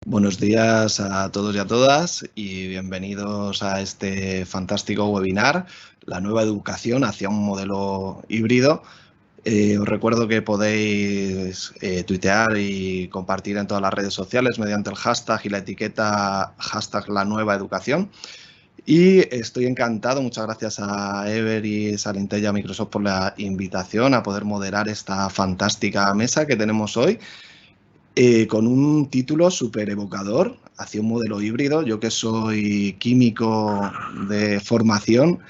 Buenos días a todos y a todas y bienvenidos a este fantástico webinar, la nueva educación hacia un modelo híbrido. Os recuerdo que podéis tuitear y compartir en todas las redes sociales mediante el hashtag y la etiqueta hashtag la nueva educación. Y estoy encantado, muchas gracias a Everis, a Intel y a Microsoft por la invitación a poder moderar esta fantástica mesa que tenemos hoy. Con un título súper evocador, hacia un modelo híbrido. Yo que soy químico de formación,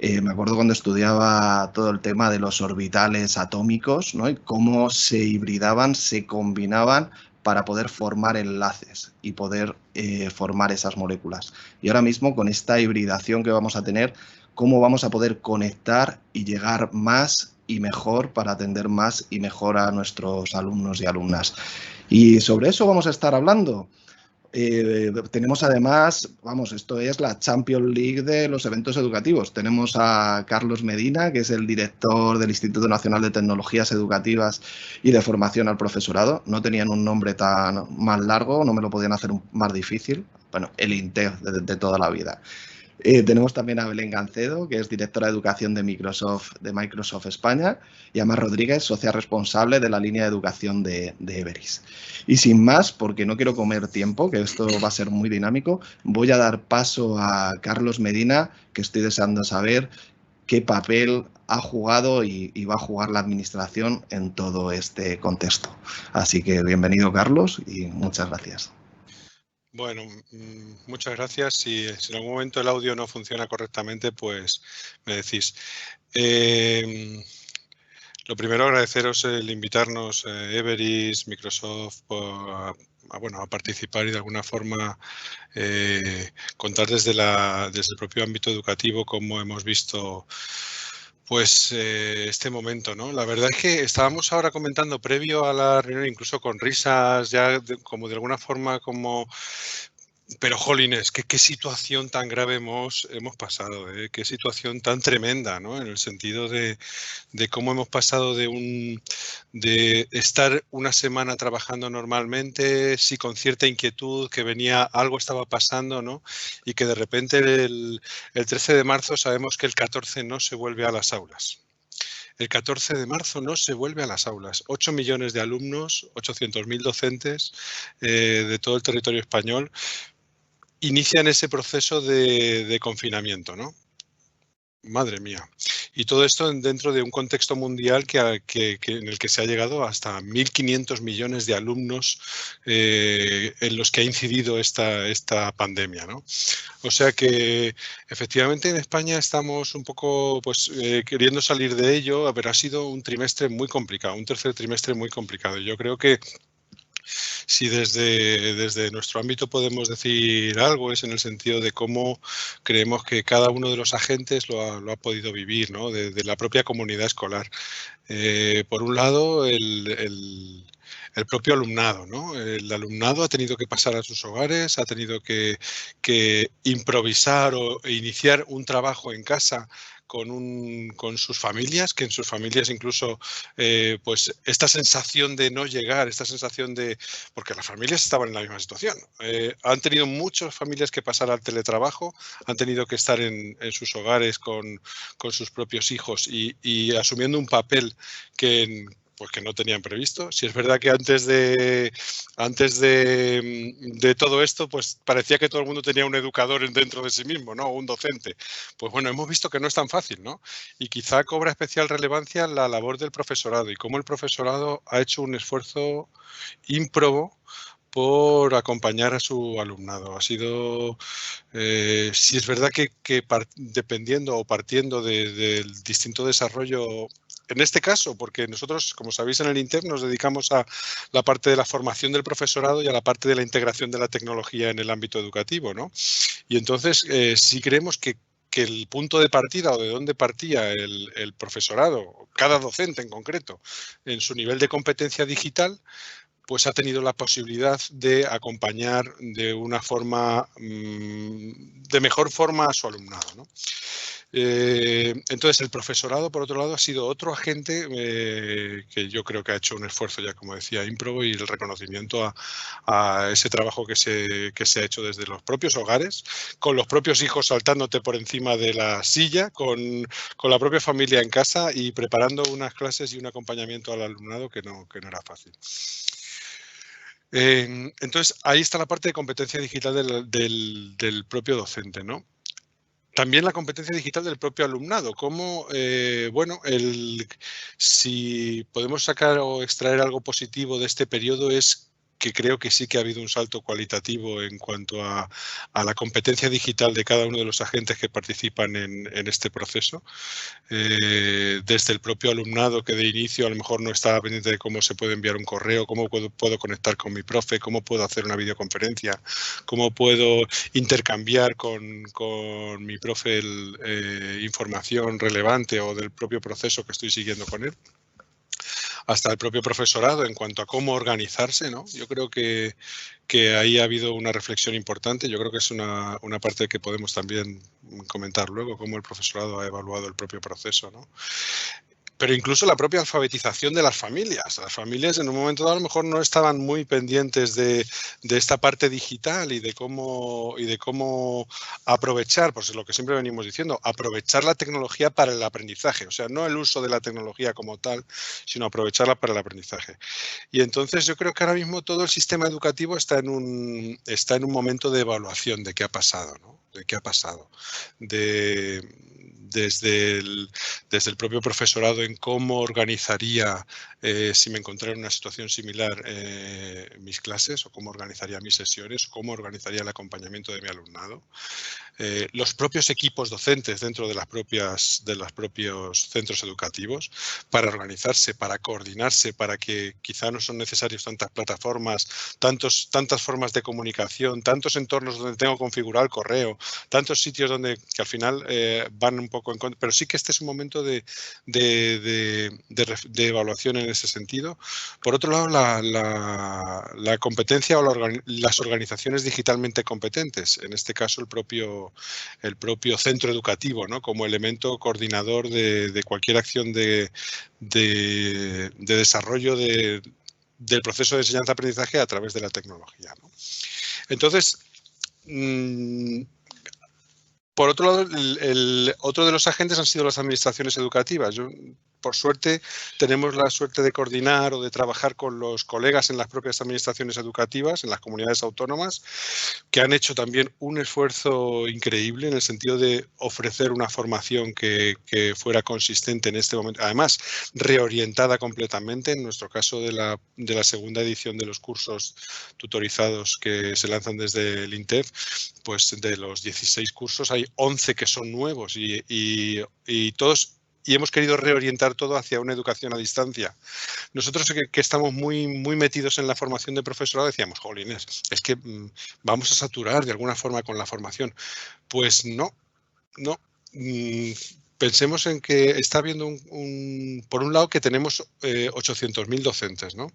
me acuerdo cuando estudiaba todo el tema de los orbitales atómicos, ¿no? Y cómo se hibridaban, se combinaban para poder formar enlaces y poder formar esas moléculas. Y ahora mismo, con esta hibridación que vamos a tener, cómo vamos a poder conectar y llegar más y mejor para atender más y mejor a nuestros alumnos y alumnas. Y sobre eso vamos a estar hablando. Tenemos además, vamos, esto es la Champions League de los eventos educativos. Tenemos a Carlos Medina, que es el director del Instituto Nacional de Tecnologías Educativas y de Formación al Profesorado. No tenían un nombre tan más largo, no me lo podían hacer más difícil. Bueno, el INTEF de toda la vida. Tenemos también a Belén Gancedo, que es directora de educación de Microsoft España, y a Mar Rodríguez, socia responsable de la línea de educación de Everis. Y sin más, porque no quiero comer tiempo, que esto va a ser muy dinámico, voy a dar paso a Carlos Medina, que estoy deseando saber qué papel ha jugado y va a jugar la administración en todo este contexto. Así que bienvenido, Carlos, y muchas gracias. Bueno, muchas gracias. Si en algún momento el audio no funciona correctamente, pues me decís. Lo primero, agradeceros el invitarnos, Everis, Microsoft, a participar y de alguna forma contar desde el propio ámbito educativo cómo hemos visto pues este momento, ¿no? La verdad es que estábamos ahora comentando previo a la reunión, incluso con risas, ya como de alguna forma como... Pero, jolines, qué situación tan grave hemos pasado, ¿eh? Qué situación tan tremenda, ¿no? En el sentido de cómo hemos pasado de estar una semana trabajando normalmente, sí, con cierta inquietud, que algo estaba pasando, ¿no? Y que de repente el 13 de marzo sabemos que el 14 no se vuelve a las aulas. El 14 de marzo no se vuelve a las aulas. 8 millones de alumnos, 800.000 docentes de todo el territorio español inician ese proceso de confinamiento, ¿no? Madre mía. Y todo esto dentro de un contexto mundial en el que se ha llegado hasta 1.500 millones de alumnos en los que ha incidido esta pandemia, ¿no? O sea que efectivamente en España estamos un poco queriendo salir de ello, pero ha sido un trimestre muy complicado, un tercer trimestre muy complicado. Yo creo que si desde nuestro ámbito podemos decir algo, es en el sentido de cómo creemos que cada uno de los agentes lo ha podido vivir, ¿no? De la propia comunidad escolar. Por un lado, el propio alumnado, ¿no? El alumnado ha tenido que pasar a sus hogares, ha tenido que improvisar e iniciar un trabajo en casa con sus familias, que en sus familias incluso pues esta sensación de no llegar, esta sensación porque las familias estaban en la misma situación. Han tenido muchas familias que pasar al teletrabajo, han tenido que estar en sus hogares con sus propios hijos y asumiendo un papel que no tenían previsto. Si es verdad que antes de todo esto, pues parecía que todo el mundo tenía un educador dentro de sí mismo, ¿no? O un docente. Pues bueno, hemos visto que no es tan fácil, ¿no? Y quizá cobra especial relevancia la labor del profesorado y cómo el profesorado ha hecho un esfuerzo ímprobo por acompañar a su alumnado. Ha sido, si es verdad que dependiendo o partiendo del distinto desarrollo, en este caso, porque nosotros, como sabéis, en el INTEF nos dedicamos a la parte de la formación del profesorado y a la parte de la integración de la tecnología en el ámbito educativo, ¿no? Y entonces, sí creemos que el punto de partida o de dónde partía el profesorado, cada docente en concreto, en su nivel de competencia digital, pues ha tenido la posibilidad de acompañar de una forma, de mejor forma a su alumnado, ¿no? Entonces, el profesorado, por otro lado, ha sido otro agente que yo creo que ha hecho un esfuerzo, ya como decía, ímprobo, y el reconocimiento a ese trabajo que se ha hecho desde los propios hogares, con los propios hijos saltándote por encima de la silla, con la propia familia en casa y preparando unas clases y un acompañamiento al alumnado que no era fácil. Entonces, ahí está la parte de competencia digital del propio docente, ¿no? También la competencia digital del propio alumnado, cómo, bueno, si podemos sacar o extraer algo positivo de este periodo es que creo que sí que ha habido un salto cualitativo en cuanto a la competencia digital de cada uno de los agentes que participan en este proceso. Desde el propio alumnado, que de inicio a lo mejor no estaba pendiente de cómo se puede enviar un correo, cómo puedo conectar con mi profe, cómo puedo hacer una videoconferencia, cómo puedo intercambiar con mi profe información relevante o del propio proceso que estoy siguiendo con él, hasta el propio profesorado en cuanto a cómo organizarse, ¿no? Yo creo que ahí ha habido una reflexión importante. Yo creo que es una parte que podemos también comentar luego, cómo el profesorado ha evaluado el propio proceso, ¿no? Pero incluso la propia alfabetización de las familias. Las familias en un momento dado a lo mejor no estaban muy pendientes de esta parte digital y de cómo aprovechar, pues es lo que siempre venimos diciendo, aprovechar la tecnología para el aprendizaje. O sea, no el uso de la tecnología como tal, sino aprovecharla para el aprendizaje. Y entonces yo creo que ahora mismo todo el sistema educativo está en un momento de evaluación de qué ha pasado, ¿no? De qué ha pasado. Desde el propio profesorado en cómo organizaría, si me encontrara en una situación similar, mis clases, o cómo organizaría mis sesiones, o cómo organizaría el acompañamiento de mi alumnado. Los propios equipos docentes dentro de los propios centros educativos, para organizarse, para coordinarse, para que quizá no son necesarios tantas plataformas, tantas formas de comunicación, tantos entornos donde tengo configurado el correo, tantos sitios donde que al final van un poco en contra, pero sí que este es un momento de evaluación en ese sentido. Por otro lado, la competencia o las organizaciones digitalmente competentes, en este caso el propio centro educativo, ¿no? Como elemento coordinador de cualquier acción de desarrollo del proceso de enseñanza-aprendizaje a través de la tecnología, ¿no? Entonces, por otro lado, otro de los agentes han sido las administraciones educativas. Por suerte, tenemos la suerte de coordinar o de trabajar con los colegas en las propias administraciones educativas, en las comunidades autónomas, que han hecho también un esfuerzo increíble en el sentido de ofrecer una formación que fuera consistente en este momento. Además, reorientada completamente, en nuestro caso de la segunda edición de los cursos tutorizados que se lanzan desde el INTEF, pues de los 16 cursos hay 11 que son nuevos y todos, y hemos querido reorientar todo hacia una educación a distancia. Nosotros que estamos muy metidos en la formación de profesorado decíamos, jolines, es que vamos a saturar de alguna forma con la formación. Pues no. Pensemos en que está habiendo por un lado que tenemos 800.000 docentes, ¿no?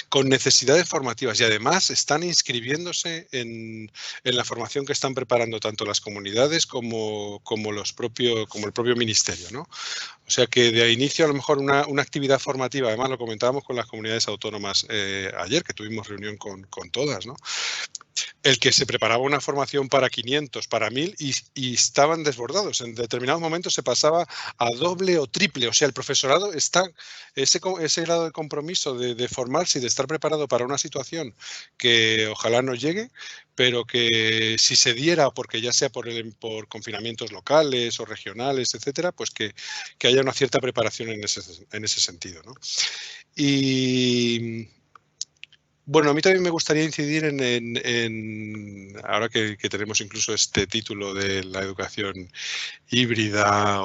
Con necesidades formativas, y además están inscribiéndose en la formación que están preparando tanto las comunidades como el propio ministerio, ¿no? O sea que de inicio a lo mejor una actividad formativa, además lo comentábamos con las comunidades autónomas ayer, que tuvimos reunión con todas, ¿no? El que se preparaba una formación para 500, para 1000 y estaban desbordados. En determinados momentos se pasaba a doble o triple. O sea, el profesorado está, ese grado de compromiso de formarse y de estar preparado para una situación que ojalá no llegue, pero que si se diera, porque ya sea por confinamientos locales o regionales, etcétera, pues que haya una cierta preparación en ese sentido, ¿no? Y bueno, a mí también me gustaría incidir ahora que tenemos incluso este título de la educación híbrida,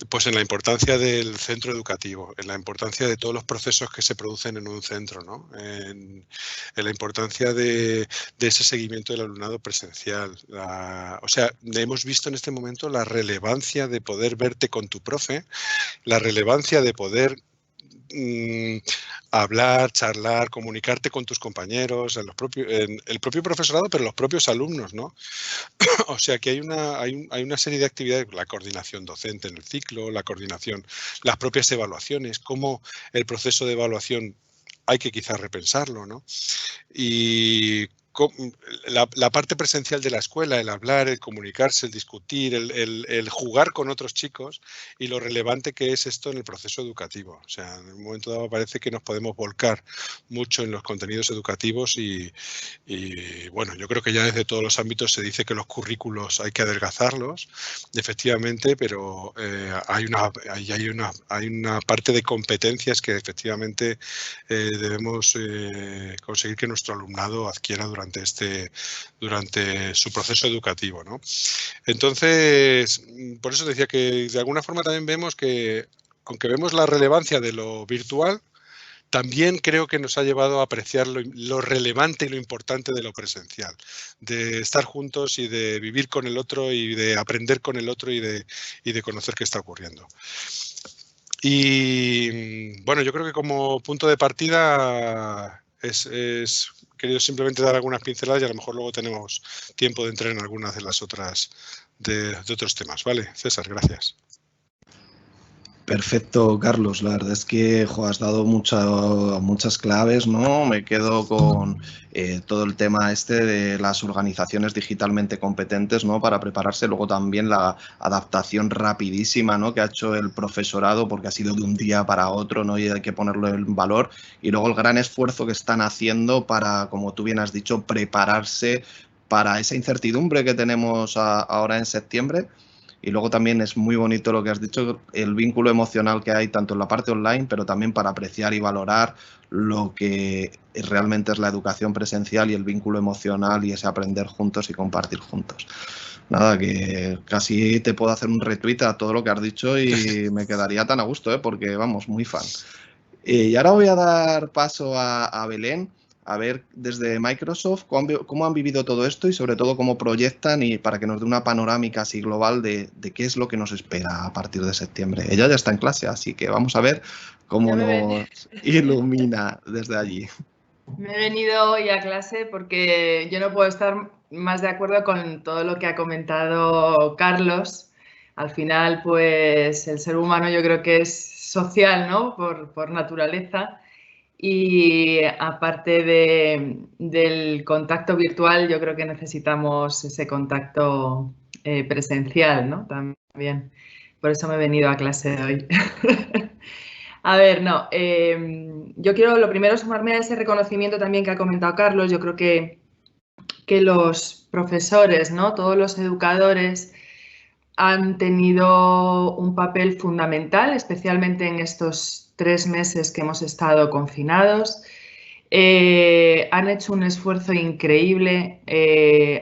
pues en la importancia del centro educativo, en la importancia de todos los procesos que se producen en un centro, ¿no? En la importancia de ese seguimiento del alumnado presencial. O sea, hemos visto en este momento la relevancia de poder verte con tu profe, la relevancia de poder hablar, charlar, comunicarte con tus compañeros, en el propio profesorado, pero los propios alumnos, ¿no? O sea que hay una serie de actividades, la coordinación docente en el ciclo, la coordinación, las propias evaluaciones, cómo el proceso de evaluación hay que quizás repensarlo, ¿no? Y la parte presencial de la escuela, el hablar, el comunicarse, el discutir, el jugar con otros chicos y lo relevante que es esto en el proceso educativo. O sea, en un momento dado parece que nos podemos volcar mucho en los contenidos educativos y bueno, yo creo que ya desde todos los ámbitos se dice que los currículos hay que adelgazarlos, efectivamente, pero hay una parte de competencias que efectivamente debemos conseguir que nuestro alumnado adquiera durante su proceso educativo, ¿no? Entonces, por eso decía que de alguna forma también vemos que, aunque vemos la relevancia de lo virtual, también creo que nos ha llevado a apreciar lo relevante y lo importante de lo presencial, de estar juntos y de vivir con el otro y de aprender con el otro y de conocer qué está ocurriendo. Y bueno, yo creo que como punto de partida es querido simplemente dar algunas pinceladas y a lo mejor luego tenemos tiempo de entrar en algunas de las otras de otros temas. Vale, César, gracias. Perfecto, Carlos. La verdad es que has dado muchas claves, ¿no? Me quedo con todo el tema este de las organizaciones digitalmente competentes, ¿no? Para prepararse. Luego también la adaptación rapidísima, ¿no? Que ha hecho el profesorado, porque ha sido de un día para otro, ¿no? Y hay que ponerlo en valor. Y luego el gran esfuerzo que están haciendo para, como tú bien has dicho, prepararse para esa incertidumbre que tenemos ahora en septiembre. Y luego también es muy bonito lo que has dicho, el vínculo emocional que hay tanto en la parte online, pero también para apreciar y valorar lo que realmente es la educación presencial y el vínculo emocional y ese aprender juntos y compartir juntos. Nada, que casi te puedo hacer un retweet a todo lo que has dicho y me quedaría tan a gusto, porque vamos, muy fan. Y ahora voy a dar paso a Belén, a ver desde Microsoft cómo han vivido todo esto y sobre todo cómo proyectan y para que nos dé una panorámica así global de qué es lo que nos espera a partir de septiembre. Ella ya está en clase, así que vamos a ver cómo nos ilumina desde allí. Me he venido hoy a clase porque yo no puedo estar más de acuerdo con todo lo que ha comentado Carlos. Al final, pues el ser humano yo creo que es social, ¿no? Por naturaleza. Y aparte del contacto virtual, yo creo que necesitamos ese contacto presencial, ¿no? También. Por eso me he venido a clase hoy. A ver, no. Yo quiero lo primero sumarme a ese reconocimiento también que ha comentado Carlos. Yo creo que los profesores, ¿no? Todos los educadores han tenido un papel fundamental, especialmente en estos 3 meses que hemos estado confinados. Han hecho un esfuerzo increíble.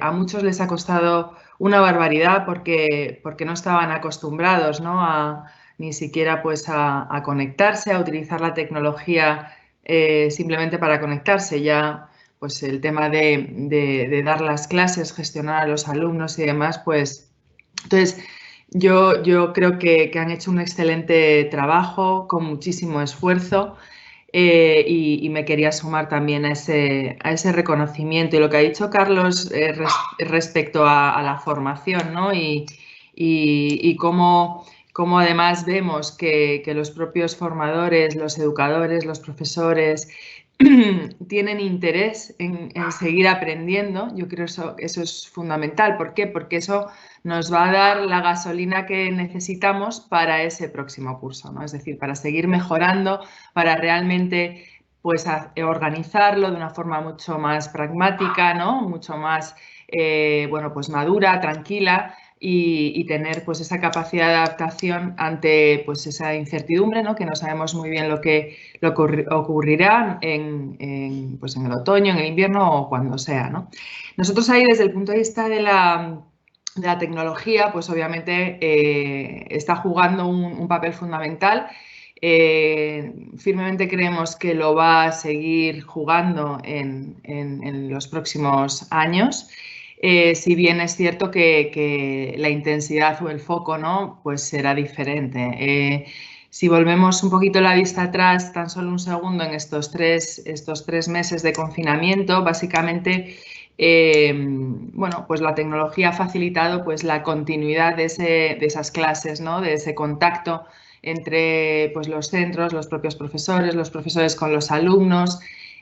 A muchos les ha costado una barbaridad porque no estaban acostumbrados, ¿no? Ni siquiera pues a conectarse, a utilizar la tecnología simplemente para conectarse. Ya pues el tema de dar las clases, gestionar a los alumnos y demás, pues entonces yo creo que han hecho un excelente trabajo con muchísimo esfuerzo. Y me quería sumar también a ese reconocimiento y lo que ha dicho Carlos respecto a la formación, ¿no? Y cómo además vemos que los propios formadores, los educadores, los profesores tienen interés en seguir aprendiendo. Yo creo que eso es fundamental. ¿Por qué? Porque eso nos va a dar la gasolina que necesitamos para ese próximo curso, ¿no? Es decir, para seguir mejorando, para realmente pues organizarlo de una forma mucho más pragmática, ¿no? Mucho más bueno, pues madura, tranquila y tener pues esa capacidad de adaptación ante pues esa incertidumbre, ¿no? Que no sabemos muy bien lo que ocurrirá pues en el otoño, en el invierno o cuando sea, ¿no? Nosotros ahí desde el punto de vista de la tecnología, pues obviamente está jugando un papel fundamental. Firmemente creemos que lo va a seguir jugando en los próximos años. Si bien es cierto que la intensidad o el foco, ¿no? Pues será diferente. Si volvemos un poquito la vista atrás, tan solo un segundo, en estos tres meses de confinamiento, básicamente, bueno, pues la tecnología ha facilitado pues la continuidad de esas clases, ¿no? De ese contacto entre pues, los centros, los profesores con los alumnos,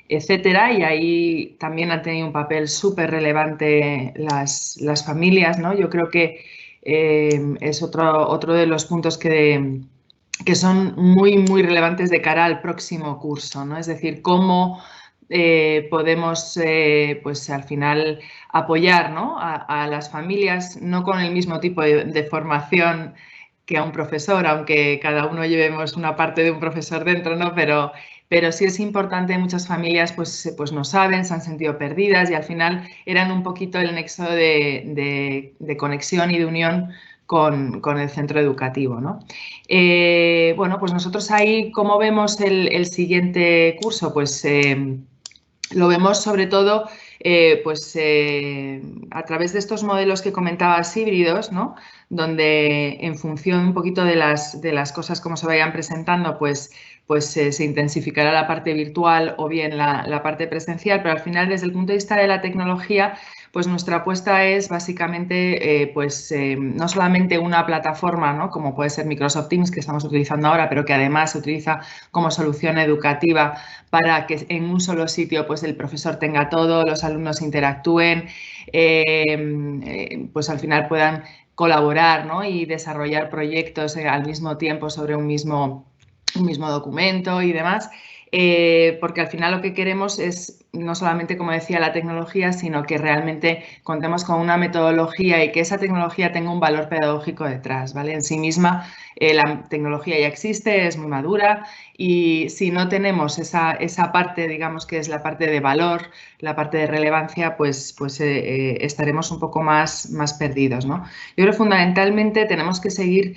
etcétera, y ahí también han tenido un papel súper relevante las familias, ¿no? Yo creo que es otro de los puntos que son muy relevantes de cara al próximo curso, ¿no? Es decir, cómo podemos, pues al final, apoyar, ¿no? a las familias, no con el mismo tipo de formación que a un profesor, aunque cada uno llevemos una parte de un profesor dentro, ¿no? Pero sí es importante, muchas familias pues no saben, se han sentido perdidas y al final eran un poquito el nexo de conexión y de unión con el centro educativo, ¿no? Bueno, pues nosotros ahí, ¿cómo vemos el siguiente curso? Pues lo vemos sobre todo a través de estos modelos que comentabas híbridos, ¿no? Donde en función un poquito de las cosas como se vayan presentando, pues se intensificará la parte virtual o bien la parte presencial, pero al final, desde el punto de vista de la tecnología, pues nuestra apuesta es básicamente no solamente una plataforma, ¿no? Como puede ser Microsoft Teams, que estamos utilizando ahora, pero que además se utiliza como solución educativa para que en un solo sitio pues el profesor tenga todo, los alumnos interactúen, pues al final puedan colaborar, ¿no? Y desarrollar proyectos al mismo tiempo sobre un mismo documento y demás. Porque al final lo que queremos es no solamente, como decía, la tecnología, sino que realmente contemos con una metodología y que esa tecnología tenga un valor pedagógico detrás, ¿vale? En sí misma la tecnología ya existe, es muy madura y si no tenemos esa parte, digamos que es la parte de valor, la parte de relevancia, pues estaremos un poco más perdidos, ¿no? Yo creo que fundamentalmente tenemos que seguir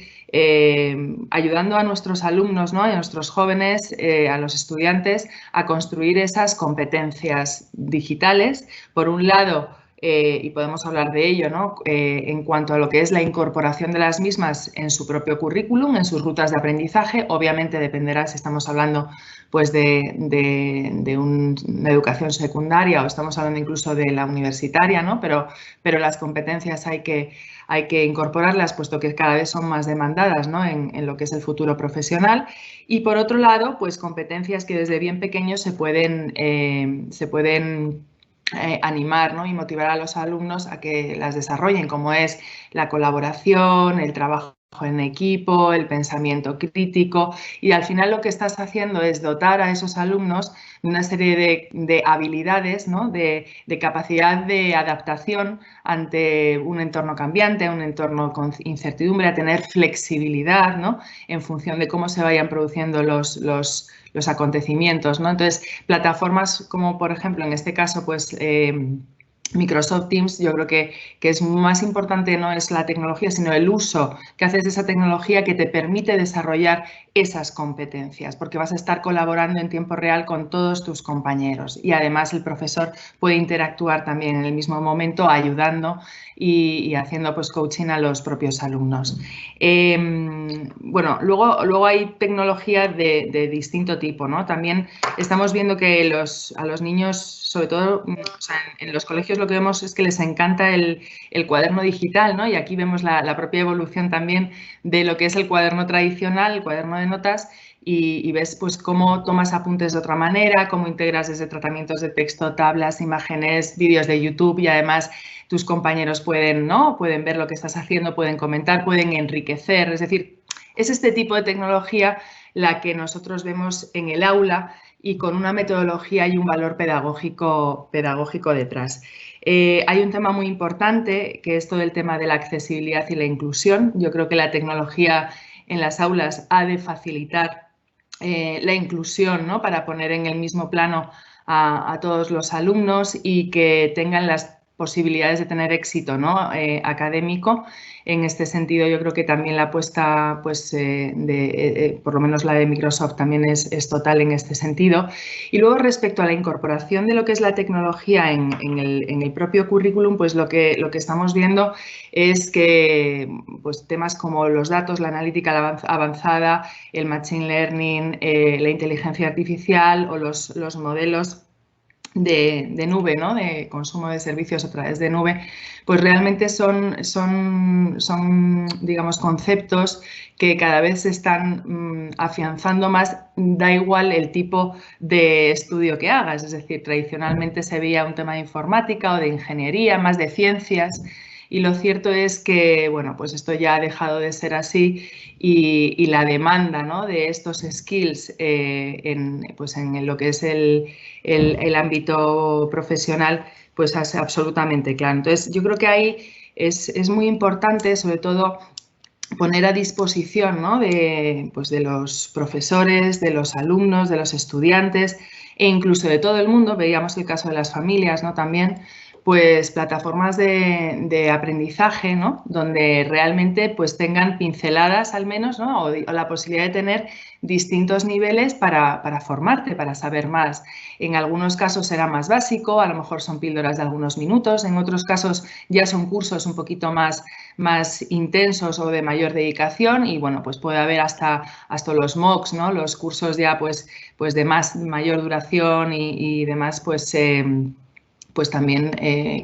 ayudando a nuestros alumnos, ¿no? A nuestros jóvenes, a los estudiantes, a construir esas competencias digitales. Por un lado, y podemos hablar de ello, ¿no? En cuanto a lo que es la incorporación de las mismas en su propio currículum, en sus rutas de aprendizaje. Obviamente dependerá si estamos hablando pues, de una educación secundaria o estamos hablando incluso de la universitaria, ¿no? Pero las competencias hay que incorporarlas, puesto que cada vez son más demandadas, ¿no? en lo que es el futuro profesional. Y por otro lado, pues competencias que desde bien pequeños se pueden animar, ¿no? Y motivar a los alumnos a que las desarrollen, como es la colaboración, el trabajo en equipo, el pensamiento crítico, y al final lo que estás haciendo es dotar a esos alumnos de una serie de habilidades, ¿no? de capacidad de adaptación ante un entorno cambiante, un entorno con incertidumbre, a tener flexibilidad, ¿no? En función de cómo se vayan produciendo los acontecimientos, ¿no? Entonces, plataformas como, por ejemplo, en este caso, pues Microsoft Teams, yo creo que es más importante no es la tecnología, sino el uso que haces de esa tecnología que te permite desarrollar esas competencias, porque vas a estar colaborando en tiempo real con todos tus compañeros y además el profesor puede interactuar también en el mismo momento, ayudando y haciendo pues coaching a los propios alumnos. Bueno, luego hay tecnología de distinto tipo, ¿no? También estamos viendo que a los niños, sobre todo o sea, en los colegios, lo que vemos es que les encanta el cuaderno digital, ¿no? Y aquí vemos la propia evolución también de lo que es el cuaderno tradicional, el cuaderno de notas, y ves pues cómo tomas apuntes de otra manera, cómo integras desde tratamientos de texto, tablas, imágenes, vídeos de YouTube, y además tus compañeros pueden ver lo que estás haciendo, pueden comentar, pueden enriquecer. Es decir, es este tipo de tecnología la que nosotros vemos en el aula y con una metodología y un valor pedagógico detrás. Hay un tema muy importante que es todo el tema de la accesibilidad y la inclusión. Yo creo que la tecnología en las aulas ha de facilitar la inclusión, ¿no? Para poner en el mismo plano a todos los alumnos y que tengan las posibilidades de tener éxito, ¿no? Académico. En este sentido, yo creo que también la apuesta, pues, por lo menos la de Microsoft, también es total en este sentido. Y luego, respecto a la incorporación de lo que es la tecnología en el propio currículum, pues lo que estamos viendo es que, pues, temas como los datos, la analítica avanzada, el machine learning, la inteligencia artificial o los modelos de nube, ¿no? De consumo de servicios a través de nube, pues realmente son digamos, conceptos que cada vez se están afianzando más, da igual el tipo de estudio que hagas, es decir, tradicionalmente se veía un tema de informática o de ingeniería, más de ciencias, y lo cierto es que, bueno, pues esto ya ha dejado de ser así y la demanda, ¿no?, de estos skills pues en lo que es el ámbito profesional, pues es absolutamente claro. Entonces, yo creo que ahí es muy importante, sobre todo, poner a disposición, ¿no?, pues de los profesores, de los alumnos, de los estudiantes e incluso de todo el mundo, veíamos el caso de las familias, ¿no?, también, pues plataformas de aprendizaje, ¿no?, donde realmente pues tengan pinceladas al menos, ¿no?, o la posibilidad de tener distintos niveles para formarte, para saber más. En algunos casos será más básico, a lo mejor son píldoras de algunos minutos, en otros casos ya son cursos un poquito más intensos o de mayor dedicación y, bueno, pues puede haber hasta los MOOCs, ¿no?, los cursos ya pues de mayor duración y demás, pues también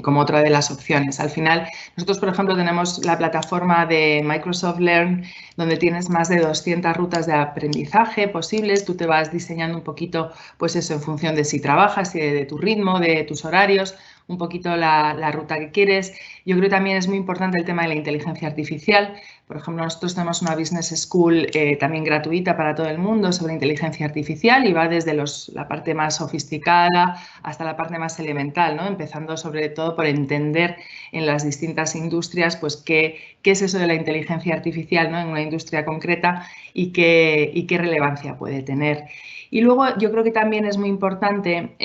como otra de las opciones. Al final, nosotros, por ejemplo, tenemos la plataforma de Microsoft Learn, donde tienes más de 200 rutas de aprendizaje posibles. Tú te vas diseñando un poquito, pues eso, en función de si trabajas y de tu ritmo, de tus horarios, un poquito la ruta que quieres. Yo creo que también es muy importante el tema de la inteligencia artificial. Por ejemplo, nosotros tenemos una Business School también gratuita para todo el mundo sobre inteligencia artificial y va desde la parte más sofisticada hasta la parte más elemental, ¿no?, empezando sobre todo por entender en las distintas industrias pues qué es eso de la inteligencia artificial, ¿no?, en una industria concreta y qué relevancia puede tener. Y luego yo creo que también es muy importante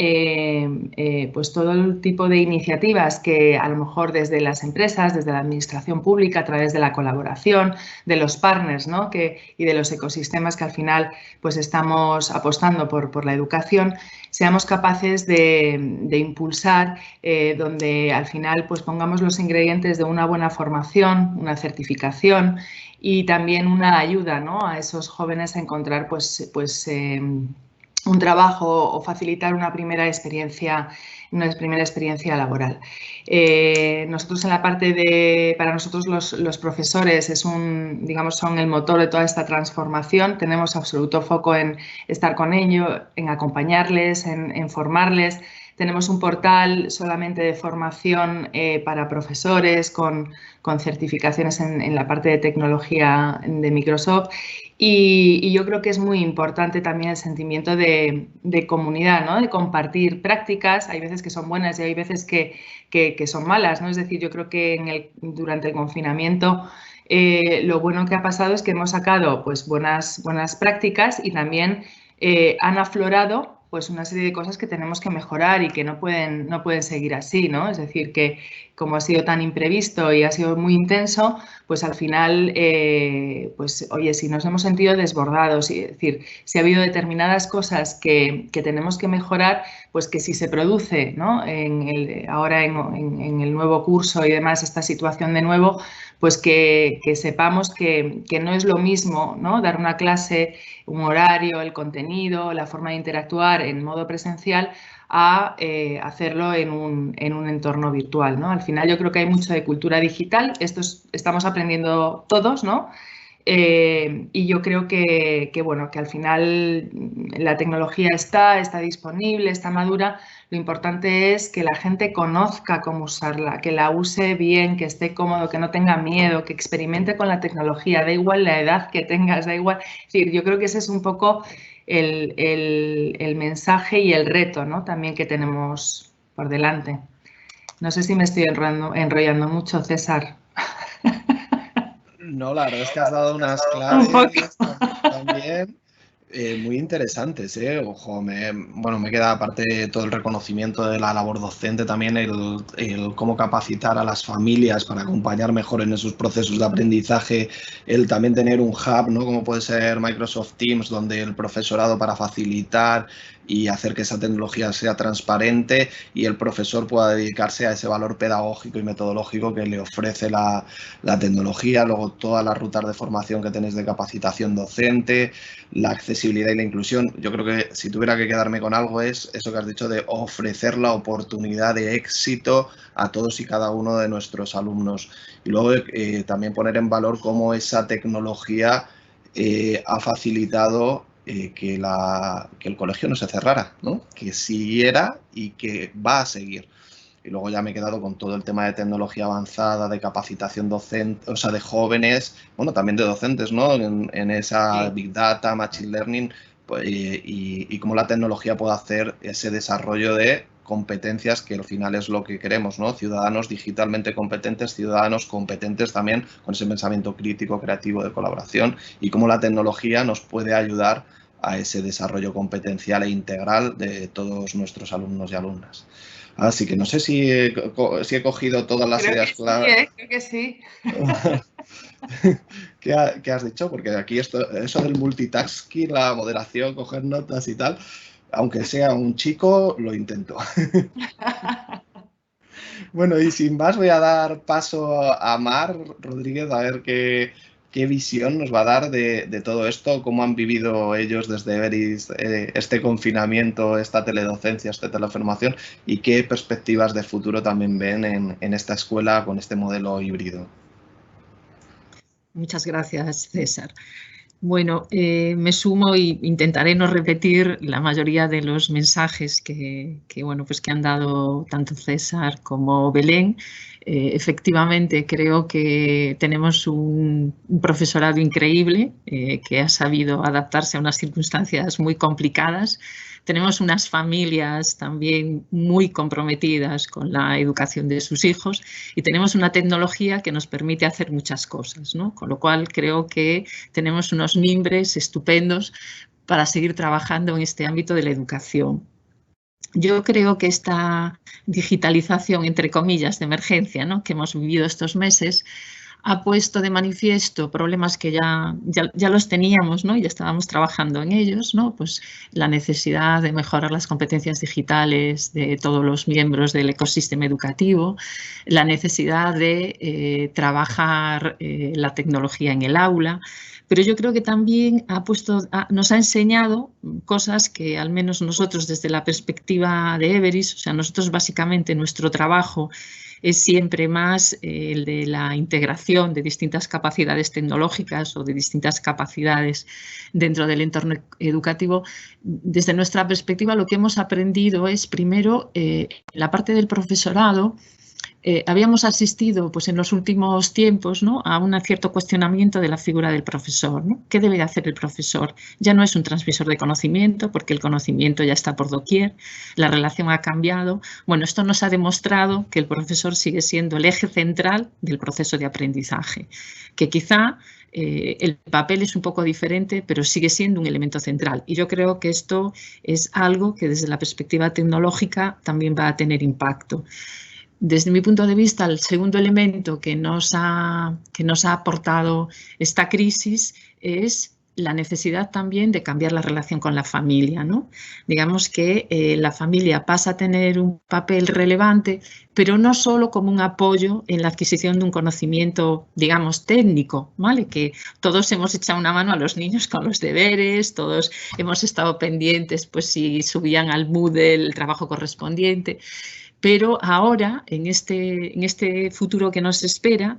pues todo el tipo de iniciativas que a lo mejor desde las empresas, desde la administración pública, a través de la colaboración, de los partners, ¿no?, y de los ecosistemas que al final pues estamos apostando por la educación, seamos capaces de impulsar donde al final pues pongamos los ingredientes de una buena formación, una certificación y también una ayuda, ¿no?, a esos jóvenes a encontrar un trabajo o facilitar una primera experiencia laboral. Nosotros en la parte para nosotros los profesores digamos, son el motor de toda esta transformación. Tenemos absoluto foco en estar con ellos, en acompañarles, en formarles. Tenemos un portal solamente de formación para profesores con certificaciones en la parte de tecnología de Microsoft y yo creo que es muy importante también el sentimiento de comunidad, ¿no?, de compartir prácticas. Hay veces que son buenas y hay veces que son malas, ¿no? Es decir, yo creo que durante el confinamiento lo bueno que ha pasado es que hemos sacado pues buenas prácticas y también han aflorado pues una serie de cosas que tenemos que mejorar y que no pueden seguir así, ¿no? Es decir, que como ha sido tan imprevisto y ha sido muy intenso, pues al final, pues oye, si nos hemos sentido desbordados, es decir, si ha habido determinadas cosas que tenemos que mejorar, pues que si se produce, ¿no?, ahora en el nuevo curso y demás, esta situación de nuevo, pues que sepamos que no es lo mismo, ¿no?, dar una clase, un horario, el contenido, la forma de interactuar en modo presencial a hacerlo en un entorno virtual, ¿no? Al final yo creo que hay mucho de cultura digital, estamos aprendiendo todos, ¿no? Y yo creo que bueno, que al final la tecnología está disponible, está madura. Lo importante es que la gente conozca cómo usarla, que la use bien, que esté cómodo, que no tenga miedo, que experimente con la tecnología, da igual la edad que tengas, da igual. Es decir, yo creo que ese es un poco el mensaje y el reto, ¿no?, también que tenemos por delante. No sé si me estoy enrollando mucho, César. No, la verdad es que has dado unas claves también Muy interesantes, ¿eh? Ojo, bueno, me queda aparte todo el reconocimiento de la labor docente, también el cómo capacitar a las familias para acompañar mejor en esos procesos de aprendizaje, el también tener un hub, ¿no? Como puede ser Microsoft Teams, donde el profesorado para facilitar y hacer que esa tecnología sea transparente y el profesor pueda dedicarse a ese valor pedagógico y metodológico que le ofrece la tecnología. Luego todas las rutas de formación que tenéis de capacitación docente, la accesibilidad y la inclusión. Yo creo que si tuviera que quedarme con algo es eso que has dicho de ofrecer la oportunidad de éxito a todos y cada uno de nuestros alumnos. Y luego también poner en valor cómo esa tecnología ha facilitado que el colegio no se cerrara, ¿no? Que siguiera y que va a seguir. Y luego ya me he quedado con todo el tema de tecnología avanzada, de capacitación docente, o sea, de jóvenes, bueno, también de docentes, ¿no? En esa Big Data, Machine Learning, pues, y cómo la tecnología puede hacer ese desarrollo de competencias que al final es lo que queremos, ¿no? Ciudadanos digitalmente competentes, ciudadanos competentes también con ese pensamiento crítico, creativo, de colaboración, y cómo la tecnología nos puede ayudar a ese desarrollo competencial e integral de todos nuestros alumnos y alumnas. Así que no sé si he cogido todas las ideas claras. Sí, creo que sí. ¿Qué has dicho? Porque aquí eso del multitasking, la moderación, coger notas y tal, aunque sea un chico, lo intento. Bueno, y sin más voy a dar paso a Mar Rodríguez a ver qué visión nos va a dar de todo esto, cómo han vivido ellos desde Everis este confinamiento, esta teledocencia, esta teleformación y qué perspectivas de futuro también ven en esta escuela con este modelo híbrido. Muchas gracias, César. Bueno, me sumo e intentaré no repetir la mayoría de los mensajes que han dado tanto César como Belén. Efectivamente, creo que tenemos un profesorado increíble que ha sabido adaptarse a unas circunstancias muy complicadas. Tenemos unas familias también muy comprometidas con la educación de sus hijos y tenemos una tecnología que nos permite hacer muchas cosas, ¿no? Con lo cual creo que tenemos unos mimbres estupendos para seguir trabajando en este ámbito de la educación. Yo creo que esta digitalización, entre comillas, de emergencia, ¿no?, que hemos vivido estos meses, ha puesto de manifiesto problemas que ya los teníamos, ¿no?, y ya estábamos trabajando en ellos, ¿no? Pues la necesidad de mejorar las competencias digitales de todos los miembros del ecosistema educativo, la necesidad de trabajar la tecnología en el aula, pero yo creo que también nos ha enseñado cosas que al menos nosotros desde la perspectiva de Everis, o sea, nosotros básicamente nuestro trabajo es siempre más el de la integración de distintas capacidades tecnológicas o de distintas capacidades dentro del entorno educativo. Desde nuestra perspectiva, lo que hemos aprendido es, primero, la parte del profesorado. Habíamos asistido pues, en los últimos tiempos, ¿no?, a un cierto cuestionamiento de la figura del profesor, ¿no? ¿Qué debe de hacer el profesor? Ya no es un transmisor de conocimiento, porque el conocimiento ya está por doquier, la relación ha cambiado. Bueno, esto nos ha demostrado que el profesor sigue siendo el eje central del proceso de aprendizaje, que quizá el papel es un poco diferente, pero sigue siendo un elemento central. Y yo creo que esto es algo que desde la perspectiva tecnológica también va a tener impacto. Desde mi punto de vista, el segundo elemento que nos ha aportado esta crisis es la necesidad también de cambiar la relación con la familia, ¿no? Digamos que la familia pasa a tener un papel relevante, pero no solo como un apoyo en la adquisición de un conocimiento, digamos, técnico, ¿vale? Que todos hemos echado una mano a los niños con los deberes, todos hemos estado pendientes, pues si subían al Moodle el trabajo correspondiente. Pero ahora, en este futuro que nos espera,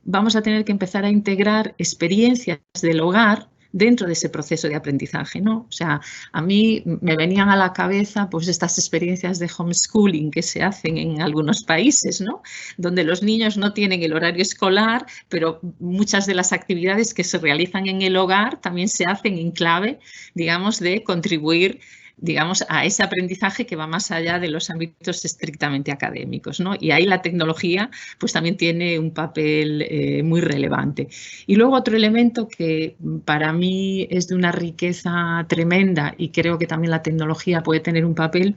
vamos a tener que empezar a integrar experiencias del hogar dentro de ese proceso de aprendizaje, ¿no? O sea, a mí me venían a la cabeza pues estas experiencias de homeschooling que se hacen en algunos países, ¿no?, donde los niños no tienen el horario escolar, pero muchas de las actividades que se realizan en el hogar también se hacen en clave, digamos, de contribuir digamos, a ese aprendizaje que va más allá de los ámbitos estrictamente académicos, ¿no? Y ahí la tecnología pues también tiene un papel muy relevante. Y luego otro elemento que para mí es de una riqueza tremenda y creo que también la tecnología puede tener un papel,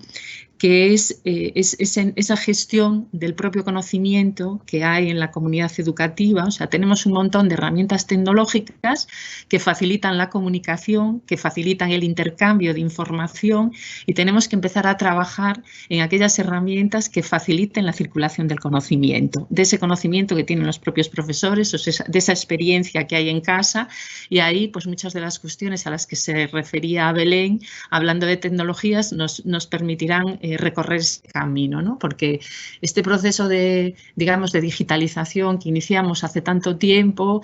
que es esa gestión del propio conocimiento que hay en la comunidad educativa. O sea, tenemos un montón de herramientas tecnológicas que facilitan la comunicación, que facilitan el intercambio de información, y tenemos que empezar a trabajar en aquellas herramientas que faciliten la circulación del conocimiento, de ese conocimiento que tienen los propios profesores, o sea, de esa experiencia que hay en casa. Y ahí, pues muchas de las cuestiones a las que se refería Belén, hablando de tecnologías, nos permitirán recorrer ese camino, ¿no? Porque este proceso de, digamos, de digitalización que iniciamos hace tanto tiempo,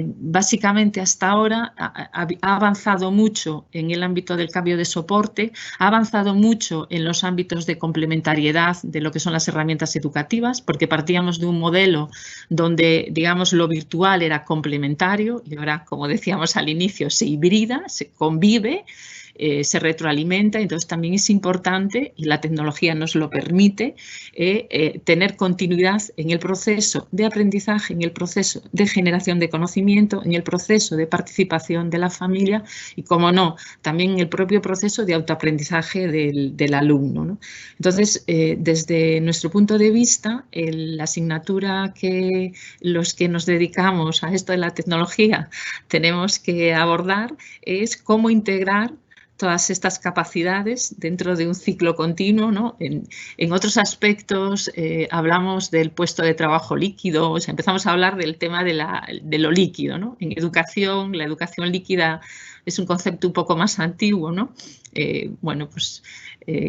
básicamente hasta ahora ha avanzado mucho en el ámbito del cambio de soporte, ha avanzado mucho en los ámbitos de complementariedad de lo que son las herramientas educativas, porque partíamos de un modelo donde, digamos, lo virtual era complementario y ahora, como decíamos al inicio, se hibrida, se convive, se retroalimenta. Entonces también es importante, y la tecnología nos lo permite, tener continuidad en el proceso de aprendizaje, en el proceso de generación de conocimiento, en el proceso de participación de la familia y, como no, también en el propio proceso de autoaprendizaje del alumno, ¿no? Entonces, desde nuestro punto de vista, la asignatura que los que nos dedicamos a esto de la tecnología tenemos que abordar es cómo integrar todas estas capacidades dentro de un ciclo continuo, ¿no? En otros aspectos hablamos del puesto de trabajo líquido, o sea, empezamos a hablar del tema de lo líquido, ¿no? En educación, la educación líquida es un concepto un poco más antiguo, ¿no? Bueno, pues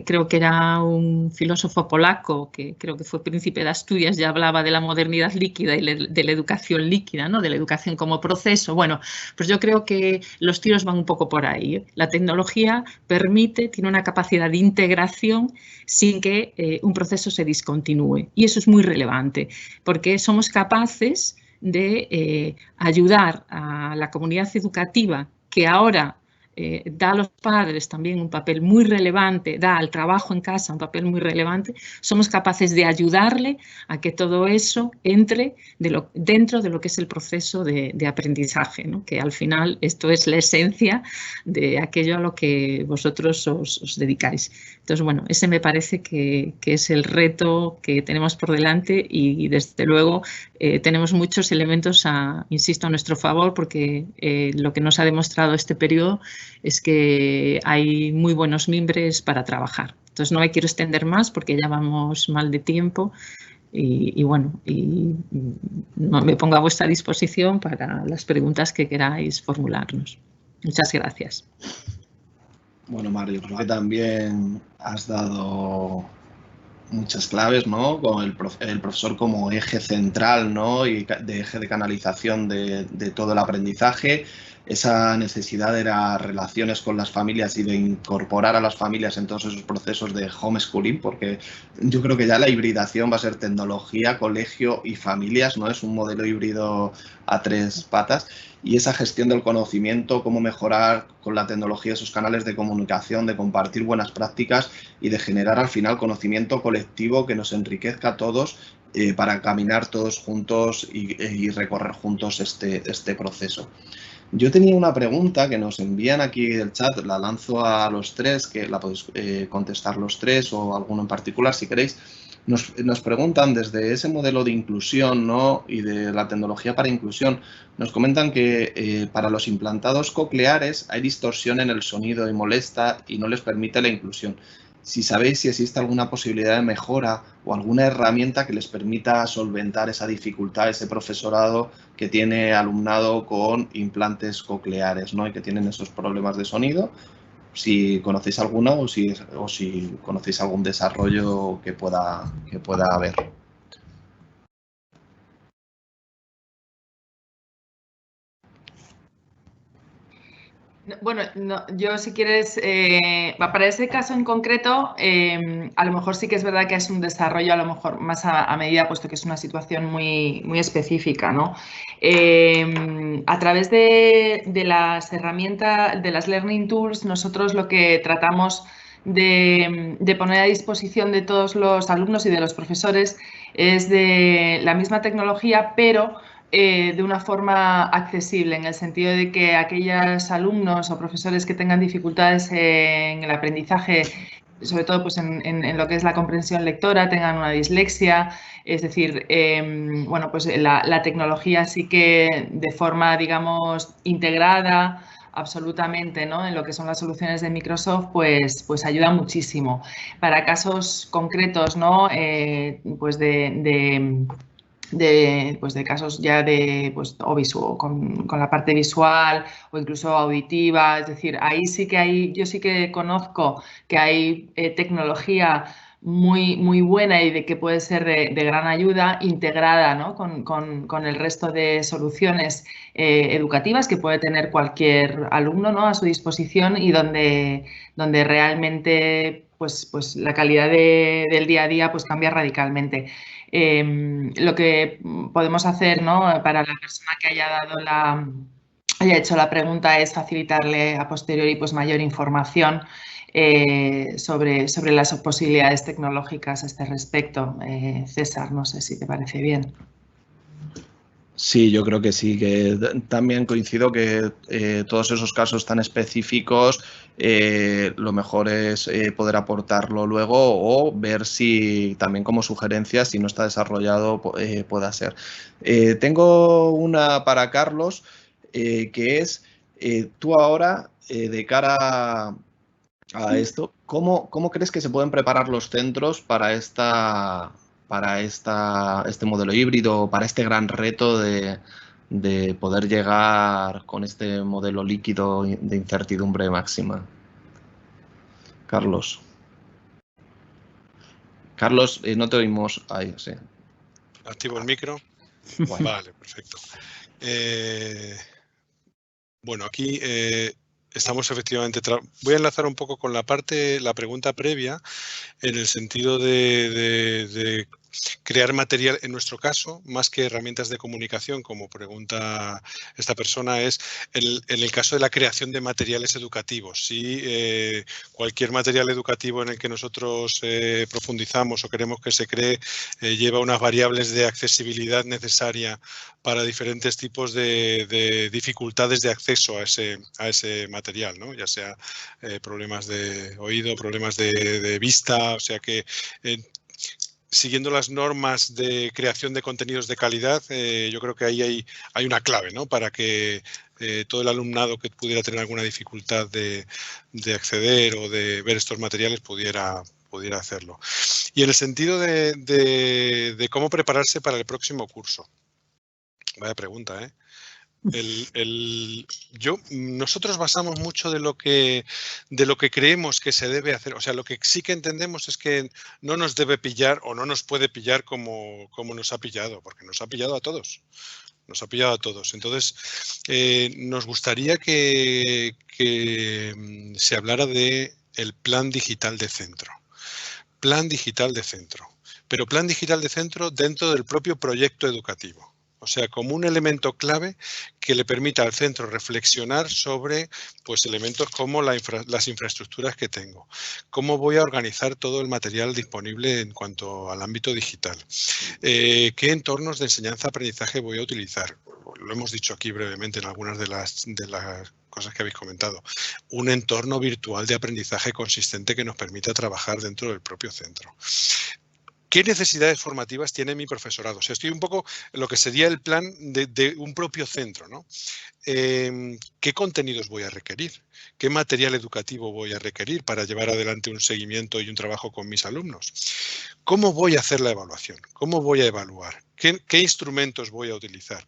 creo que era un filósofo polaco, que creo que fue príncipe de Asturias, ya hablaba de la modernidad líquida y de la educación líquida, ¿no? De la educación como proceso. Bueno, pues yo creo que los tiros van un poco por ahí, ¿eh? La tecnología tiene una capacidad de integración sin que un proceso se discontinúe. Y eso es muy relevante, porque somos capaces de ayudar a la comunidad educativa, que ahora da a los padres también un papel muy relevante, da al trabajo en casa un papel muy relevante. Somos capaces de ayudarle a que todo eso entre dentro de lo que es el proceso de aprendizaje, ¿no? Que al final esto es la esencia de aquello a lo que vosotros os dedicáis. Entonces, bueno, ese me parece que es el reto que tenemos por delante y desde luego tenemos muchos elementos, insisto, a nuestro favor, porque lo que nos ha demostrado este periodo es que hay muy buenos mimbres para trabajar. Entonces no me quiero extender más porque ya vamos mal de tiempo y bueno, me pongo a vuestra disposición para las preguntas que queráis formularnos. Muchas gracias. Bueno, Mario, creo que también has dado muchas claves, ¿no? Con el profesor como eje central, ¿no? Y de eje de canalización de todo el aprendizaje. Esa necesidad de las relaciones con las familias y de incorporar a las familias en todos esos procesos de homeschooling, porque yo creo que ya la hibridación va a ser tecnología, colegio y familias, ¿no? Es un modelo híbrido a tres patas. Y esa gestión del conocimiento, cómo mejorar con la tecnología esos canales de comunicación, de compartir buenas prácticas y de generar al final conocimiento colectivo que nos enriquezca a todos para caminar todos juntos y recorrer juntos este proceso. Yo tenía una pregunta que nos envían aquí del chat, la lanzo a los tres, que la podéis contestar los tres o alguno en particular si queréis. Nos preguntan desde ese modelo de inclusión, ¿no? Y de la tecnología para inclusión, nos comentan que para los implantados cocleares hay distorsión en el sonido y molesta y no les permite la inclusión. Si sabéis si existe alguna posibilidad de mejora o alguna herramienta que les permita solventar esa dificultad, ese profesorado que tiene alumnado con implantes cocleares, ¿no? Y que tienen esos problemas de sonido. Si conocéis alguna o si conocéis algún desarrollo que pueda haber. Bueno, no, yo si quieres, para ese caso en concreto, a lo mejor sí que es verdad que es un desarrollo a lo mejor más a medida, puesto que es una situación muy, muy específica, ¿no? A través de las herramientas, de las Learning Tools, nosotros lo que tratamos de poner a disposición de todos los alumnos y de los profesores es de la misma tecnología, pero de una forma accesible, en el sentido de que aquellos alumnos o profesores que tengan dificultades en el aprendizaje, sobre todo pues en lo que es la comprensión lectora, tengan una dislexia, es decir, bueno, pues la tecnología sí que de forma, digamos, integrada absolutamente, ¿no? En lo que son las soluciones de Microsoft, pues ayuda muchísimo. Para casos concretos, ¿no? Pues de casos ya de o visual, con la parte visual o incluso auditiva, es decir, ahí sí que hay, yo sí que conozco que hay tecnología muy buena y de que puede ser de gran ayuda, integrada, ¿no? con el resto de soluciones educativas que puede tener cualquier alumno, ¿no? a su disposición, y donde realmente pues la calidad del día a día pues cambia radicalmente. Lo que podemos hacer, ¿no? para la persona que haya hecho la pregunta es facilitarle a posteriori pues mayor información sobre las posibilidades tecnológicas a este respecto. César, no sé si te parece bien. Sí, yo creo que sí, que también coincido que todos esos casos tan específicos lo mejor es poder aportarlo luego o ver si también como sugerencia, si no está desarrollado, pueda ser. Tengo una para Carlos, que es tú ahora, de cara a esto, ¿cómo crees que se pueden preparar los centros para este modelo híbrido, para este gran reto de poder llegar con este modelo líquido de incertidumbre máxima? Carlos. Carlos, no te oímos. Ahí, sí. ¿Activo el micro? Bueno. Vale, perfecto. Bueno, aquí estamos efectivamente... Voy a enlazar un poco con la pregunta previa, en el sentido de crear material, en nuestro caso, más que herramientas de comunicación, como pregunta esta persona, es en el caso de la creación de materiales educativos. Si cualquier material educativo en el que nosotros profundizamos o queremos que se cree lleva unas variables de accesibilidad necesaria para diferentes tipos de dificultades de acceso a ese material, ¿no? Ya sea problemas de oído, problemas de vista, o sea que siguiendo las normas de creación de contenidos de calidad, yo creo que ahí hay una clave, ¿no? Para que todo el alumnado que pudiera tener alguna dificultad de acceder o de ver estos materiales pudiera hacerlo. Y en el sentido de cómo prepararse para el próximo curso. Vaya pregunta, ¿eh? Nosotros basamos mucho de lo que creemos que se debe hacer. O sea, lo que sí que entendemos es que no nos debe pillar o no nos puede pillar como nos ha pillado, porque nos ha pillado a todos. Nos ha pillado a todos. Entonces, nos gustaría que se hablara de el plan digital de centro. Plan digital de centro. Pero plan digital de centro dentro del propio proyecto educativo. O sea, como un elemento clave que le permita al centro reflexionar sobre pues, elementos como las infraestructuras que tengo. Cómo voy a organizar todo el material disponible en cuanto al ámbito digital. ¿Qué entornos de enseñanza-aprendizaje voy a utilizar? Lo hemos dicho aquí brevemente en algunas de las cosas que habéis comentado. Un entorno virtual de aprendizaje consistente que nos permita trabajar dentro del propio centro. ¿Qué necesidades formativas tiene mi profesorado? O sea, estoy un poco en lo que sería el plan de un propio centro, ¿no? ¿Qué contenidos voy a requerir? ¿Qué material educativo voy a requerir para llevar adelante un seguimiento y un trabajo con mis alumnos? ¿Cómo voy a hacer la evaluación? ¿Cómo voy a evaluar? ¿Qué instrumentos voy a utilizar?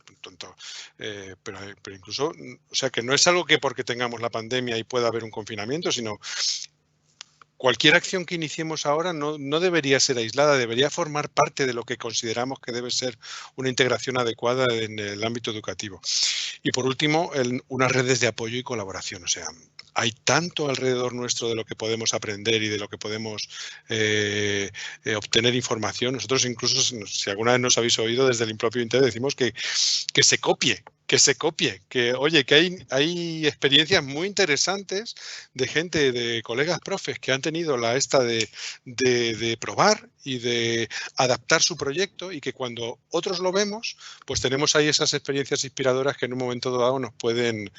Pero incluso, o sea, que no es algo que porque tengamos la pandemia y pueda haber un confinamiento, sino cualquier acción que iniciemos ahora no debería ser aislada, debería formar parte de lo que consideramos que debe ser una integración adecuada en el ámbito educativo. Y por último, unas redes de apoyo y colaboración. O sea, hay tanto alrededor nuestro de lo que podemos aprender y de lo que podemos obtener información. Nosotros incluso, si alguna vez nos habéis oído, desde el propio Internet decimos que se copie. que se copie, que oye, que hay experiencias muy interesantes de gente, de colegas profes que han tenido la esta de probar y de adaptar su proyecto, y que cuando otros lo vemos, pues tenemos ahí esas experiencias inspiradoras que en un momento dado nos pueden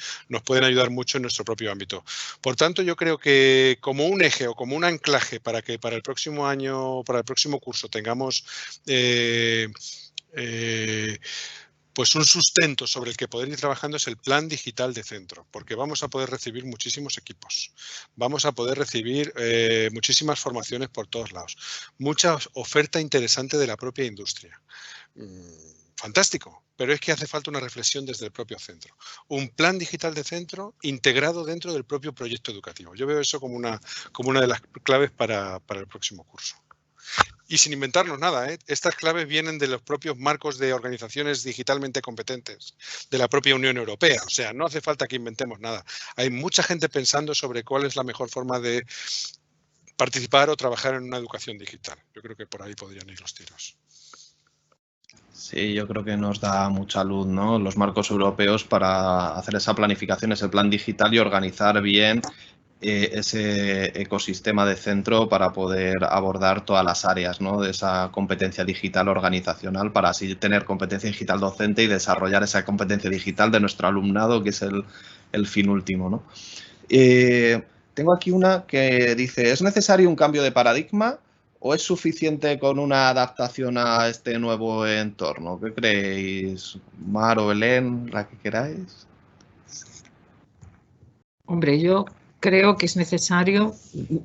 ayudar mucho en nuestro propio ámbito. Por tanto, yo creo que como un eje o como un anclaje para que para el próximo año, para el próximo curso tengamos pues un sustento sobre el que poder ir trabajando es el plan digital de centro, porque vamos a poder recibir muchísimos equipos, vamos a poder recibir muchísimas formaciones por todos lados, mucha oferta interesante de la propia industria. Fantástico, pero es que hace falta una reflexión desde el propio centro. Un plan digital de centro integrado dentro del propio proyecto educativo. Yo veo eso como una de las claves para el próximo curso. Y sin inventarnos nada, ¿eh? Estas claves vienen de los propios marcos de organizaciones digitalmente competentes de la propia Unión Europea. O sea, no hace falta que inventemos nada. Hay mucha gente pensando sobre cuál es la mejor forma de participar o trabajar en una educación digital. Yo creo que por ahí podrían ir los tiros. Sí, yo creo que nos da mucha luz, ¿no? Los marcos europeos para hacer esa planificación, ese plan digital y organizar bien ese ecosistema de centro para poder abordar todas las áreas, ¿no? De esa competencia digital organizacional, para así tener competencia digital docente y desarrollar esa competencia digital de nuestro alumnado, que es el fin último, ¿no? Tengo aquí una que dice, ¿es necesario un cambio de paradigma o es suficiente con una adaptación a este nuevo entorno? ¿Qué creéis? Mar o Belén, la que queráis. Hombre, yo creo que es necesario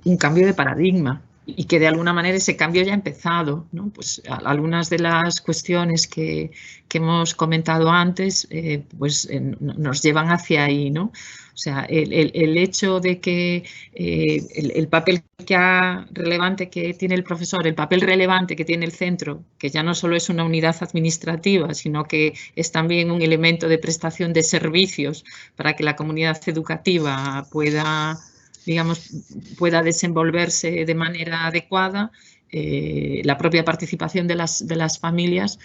un cambio de paradigma y que de alguna manera ese cambio ya ha empezado, ¿no? Pues algunas de las cuestiones que hemos comentado antes nos llevan hacia ahí, ¿no? O sea, el hecho de que el papel relevante que tiene el profesor, el papel relevante que tiene el centro, que ya no solo es una unidad administrativa, sino que es también un elemento de prestación de servicios para que la comunidad educativa pueda desenvolverse de manera adecuada, la propia participación de las familias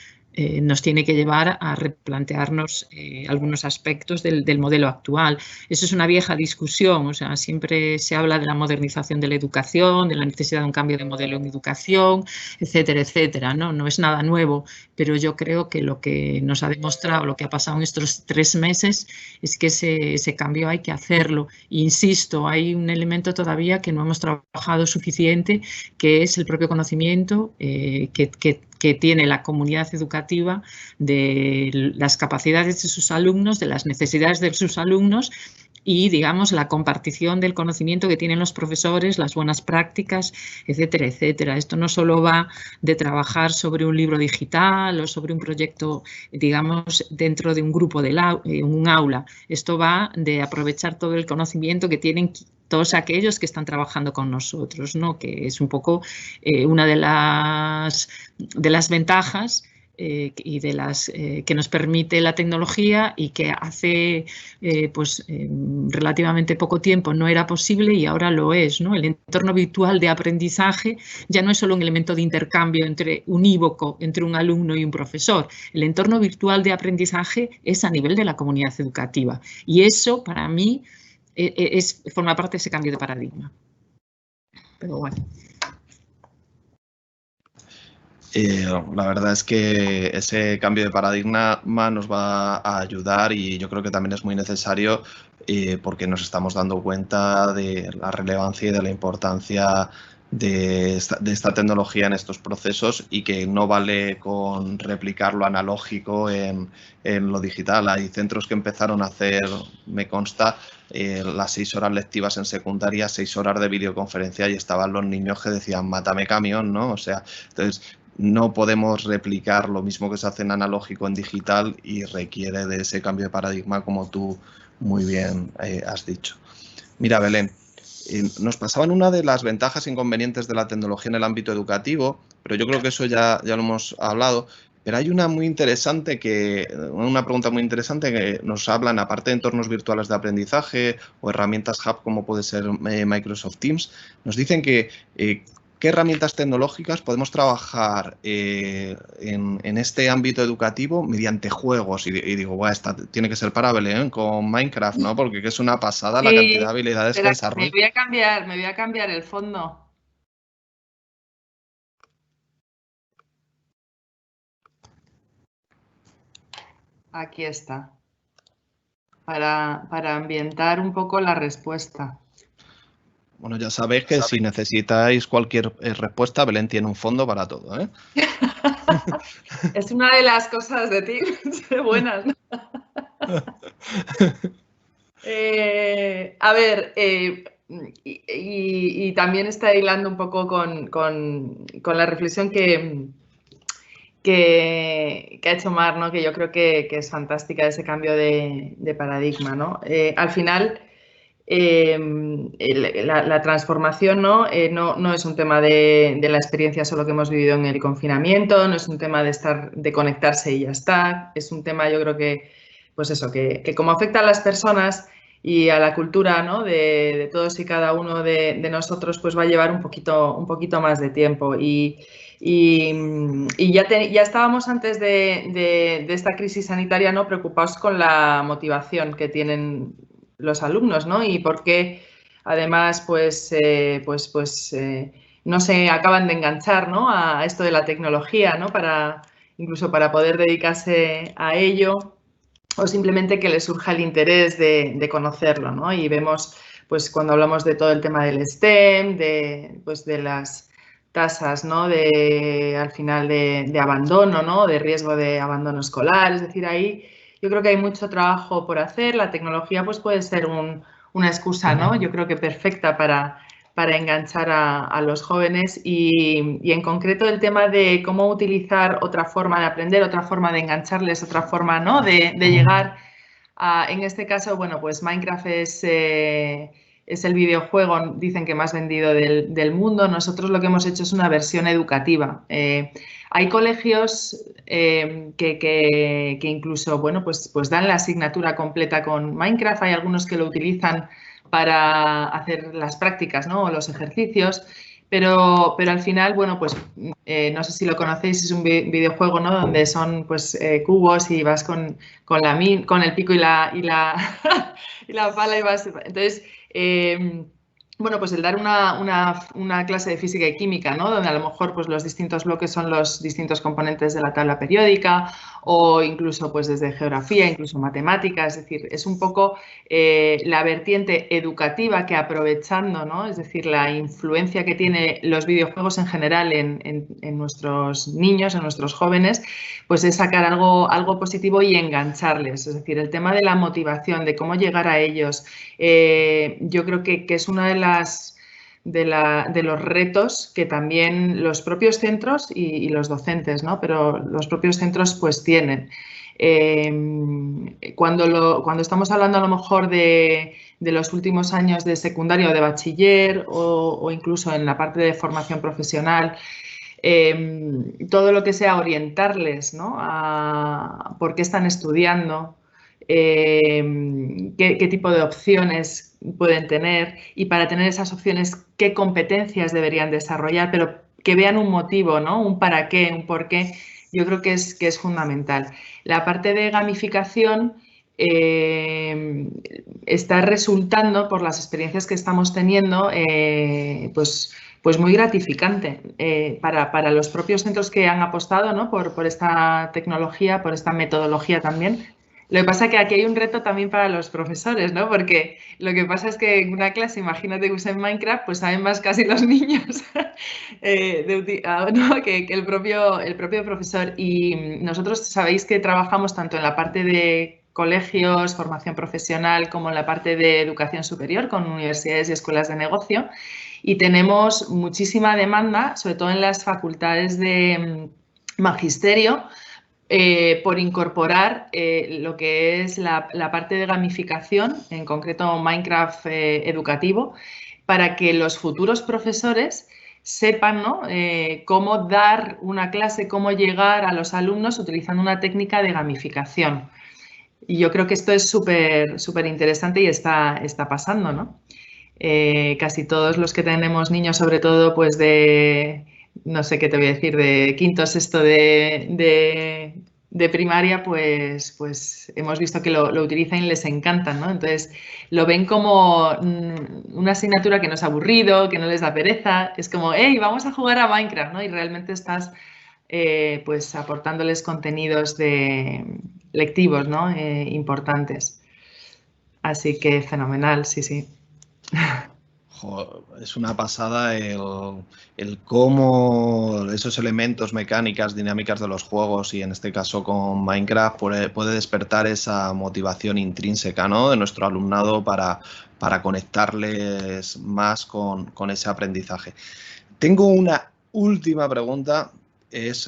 nos tiene que llevar a replantearnos algunos aspectos del modelo actual. Eso es una vieja discusión, o sea, siempre se habla de la modernización de la educación, de la necesidad de un cambio de modelo en educación, etcétera, etcétera, ¿no? No es nada nuevo, pero yo creo que lo que nos ha demostrado, lo que ha pasado en estos 3 meses, es que ese cambio hay que hacerlo. Insisto, hay un elemento todavía que no hemos trabajado suficiente, que es el propio conocimiento que tiene la comunidad educativa de las capacidades de sus alumnos, de las necesidades de sus alumnos y, digamos, la compartición del conocimiento que tienen los profesores, las buenas prácticas, etcétera, etcétera. Esto no solo va de trabajar sobre un libro digital o sobre un proyecto, digamos, dentro de un grupo un aula. Esto va de aprovechar todo el conocimiento que tienen todos aquellos que están trabajando con nosotros, ¿no? Que es un poco una de las ventajas y de las que nos permite la tecnología y que hace relativamente poco tiempo no era posible y ahora lo es, ¿no? El entorno virtual de aprendizaje ya no es solo un elemento de intercambio unívoco entre un alumno y un profesor. El entorno virtual de aprendizaje es a nivel de la comunidad educativa y eso para mí forma parte de ese cambio de paradigma. Pero bueno. La verdad es que ese cambio de paradigma nos va a ayudar y yo creo que también es muy necesario porque nos estamos dando cuenta de la relevancia y de la importancia de esta tecnología en estos procesos y que no vale con replicar lo analógico en lo digital. Hay centros que empezaron a hacer, me consta, las 6 horas lectivas en secundaria, 6 horas de videoconferencia y estaban los niños que decían mátame camión, ¿no? O sea, entonces no podemos replicar lo mismo que se hace en analógico en digital y requiere de ese cambio de paradigma como tú muy bien has dicho. Mira, Belén, nos pasaban una de las ventajas e inconvenientes de la tecnología en el ámbito educativo, pero yo creo que eso ya lo hemos hablado. Pero hay una pregunta muy interesante que nos hablan, aparte de entornos virtuales de aprendizaje o herramientas hub como puede ser Microsoft Teams, nos dicen que ¿qué herramientas tecnológicas podemos trabajar en este ámbito educativo mediante juegos? Y digo, bueno, esta tiene que ser para Belén con Minecraft, ¿no? Porque es una pasada la cantidad de habilidades que desarrolla. Me voy a cambiar el fondo. Aquí está. Para ambientar un poco la respuesta. Bueno, ya sabéis que si necesitáis cualquier respuesta, Belén tiene un fondo para todo, ¿eh? Es una de las cosas de ti buenas, ¿no? A ver, y también está hilando un poco con la reflexión que ha hecho Mar, ¿no? Que yo creo que es fantástica ese cambio de paradigma, ¿no? Al final, la transformación, ¿no? No es un tema de la experiencia solo que hemos vivido en el confinamiento, no es un tema de conectarse y ya está, es un tema, yo creo que, pues eso, que como afecta a las personas y a la cultura, ¿no? de todos y cada uno de nosotros, pues va a llevar un poquito más de tiempo. Y ya estábamos antes de esta crisis sanitaria, ¿no? Preocupados con la motivación que tienen los alumnos, ¿no? Y por qué, además, no se acaban de enganchar, ¿no? A esto de la tecnología, ¿no? Incluso para poder dedicarse a ello, o simplemente que les surja el interés de conocerlo, ¿no? Y vemos, pues cuando hablamos de todo el tema del STEM, de las tasas, ¿no? Al final de abandono, ¿no? De riesgo de abandono escolar, es decir, ahí yo creo que hay mucho trabajo por hacer. La tecnología pues puede ser una excusa, ¿no? Yo creo que perfecta para enganchar a los jóvenes y en concreto el tema de cómo utilizar otra forma de aprender, otra forma de engancharles, otra forma, ¿no? de llegar a, en este caso, bueno, pues Minecraft es el videojuego, dicen que más vendido del mundo. Nosotros lo que hemos hecho es una versión educativa. Hay colegios que incluso, bueno, pues dan la asignatura completa con Minecraft. Hay algunos que lo utilizan para hacer las prácticas, ¿no? O los ejercicios. Pero al final, bueno, pues no sé si lo conocéis, es un videojuego, ¿no? Donde son pues cubos y vas con el pico y la pala y vas. Entonces, bueno, pues el dar una clase de física y química, ¿no? Donde a lo mejor pues los distintos bloques son los distintos componentes de la tabla periódica, o incluso pues desde geografía, incluso matemáticas. Es decir, es un poco la vertiente educativa que, aprovechando, ¿no? Es decir, la influencia que tiene los videojuegos en general en nuestros niños, en nuestros jóvenes, pues es sacar algo positivo y engancharles. Es decir, el tema de la motivación, de cómo llegar a ellos, yo creo que es una de los retos que también los propios centros y los docentes, ¿no? Pero los propios centros pues tienen. Cuando estamos hablando a lo mejor de los últimos años de secundaria o de bachiller o incluso en la parte de formación profesional, todo lo que sea orientarles, ¿no? A por qué están estudiando, qué tipo de opciones pueden tener, y para tener esas opciones qué competencias deberían desarrollar, pero que vean un motivo, ¿no? Un para qué, un por qué, yo creo que es fundamental. La parte de gamificación está resultando, por las experiencias que estamos teniendo, pues muy gratificante para los propios centros que han apostado, ¿no? por esta tecnología, por esta metodología también. Lo que pasa es que aquí hay un reto también para los profesores, ¿no? Porque lo que pasa es que en una clase, imagínate que usen Minecraft, pues saben más casi los niños ¿no? que el propio profesor. Y nosotros sabéis que trabajamos tanto en la parte de colegios, formación profesional, como en la parte de educación superior con universidades y escuelas de negocio. Y tenemos muchísima demanda, sobre todo en las facultades de magisterio, por incorporar lo que es la parte de gamificación, en concreto Minecraft educativo, para que los futuros profesores sepan, ¿no? Cómo dar una clase, cómo llegar a los alumnos utilizando una técnica de gamificación. Y yo creo que esto es súper interesante y está pasando, ¿no? casi todos los que tenemos niños, sobre todo pues de, no sé qué te voy a decir, de quinto, sexto de primaria, pues hemos visto que lo utilizan y les encanta, ¿no? Entonces lo ven como una asignatura que no es aburrido, que no les da pereza, es como, hey, vamos a jugar a Minecraft, ¿no? Y realmente estás pues aportándoles contenidos lectivos, ¿no? Importantes. Así que fenomenal, sí, sí. Es una pasada el cómo esos elementos mecánicas, dinámicas de los juegos y en este caso con Minecraft puede despertar esa motivación intrínseca, ¿no? De nuestro alumnado para conectarles más con ese aprendizaje. Tengo una última pregunta.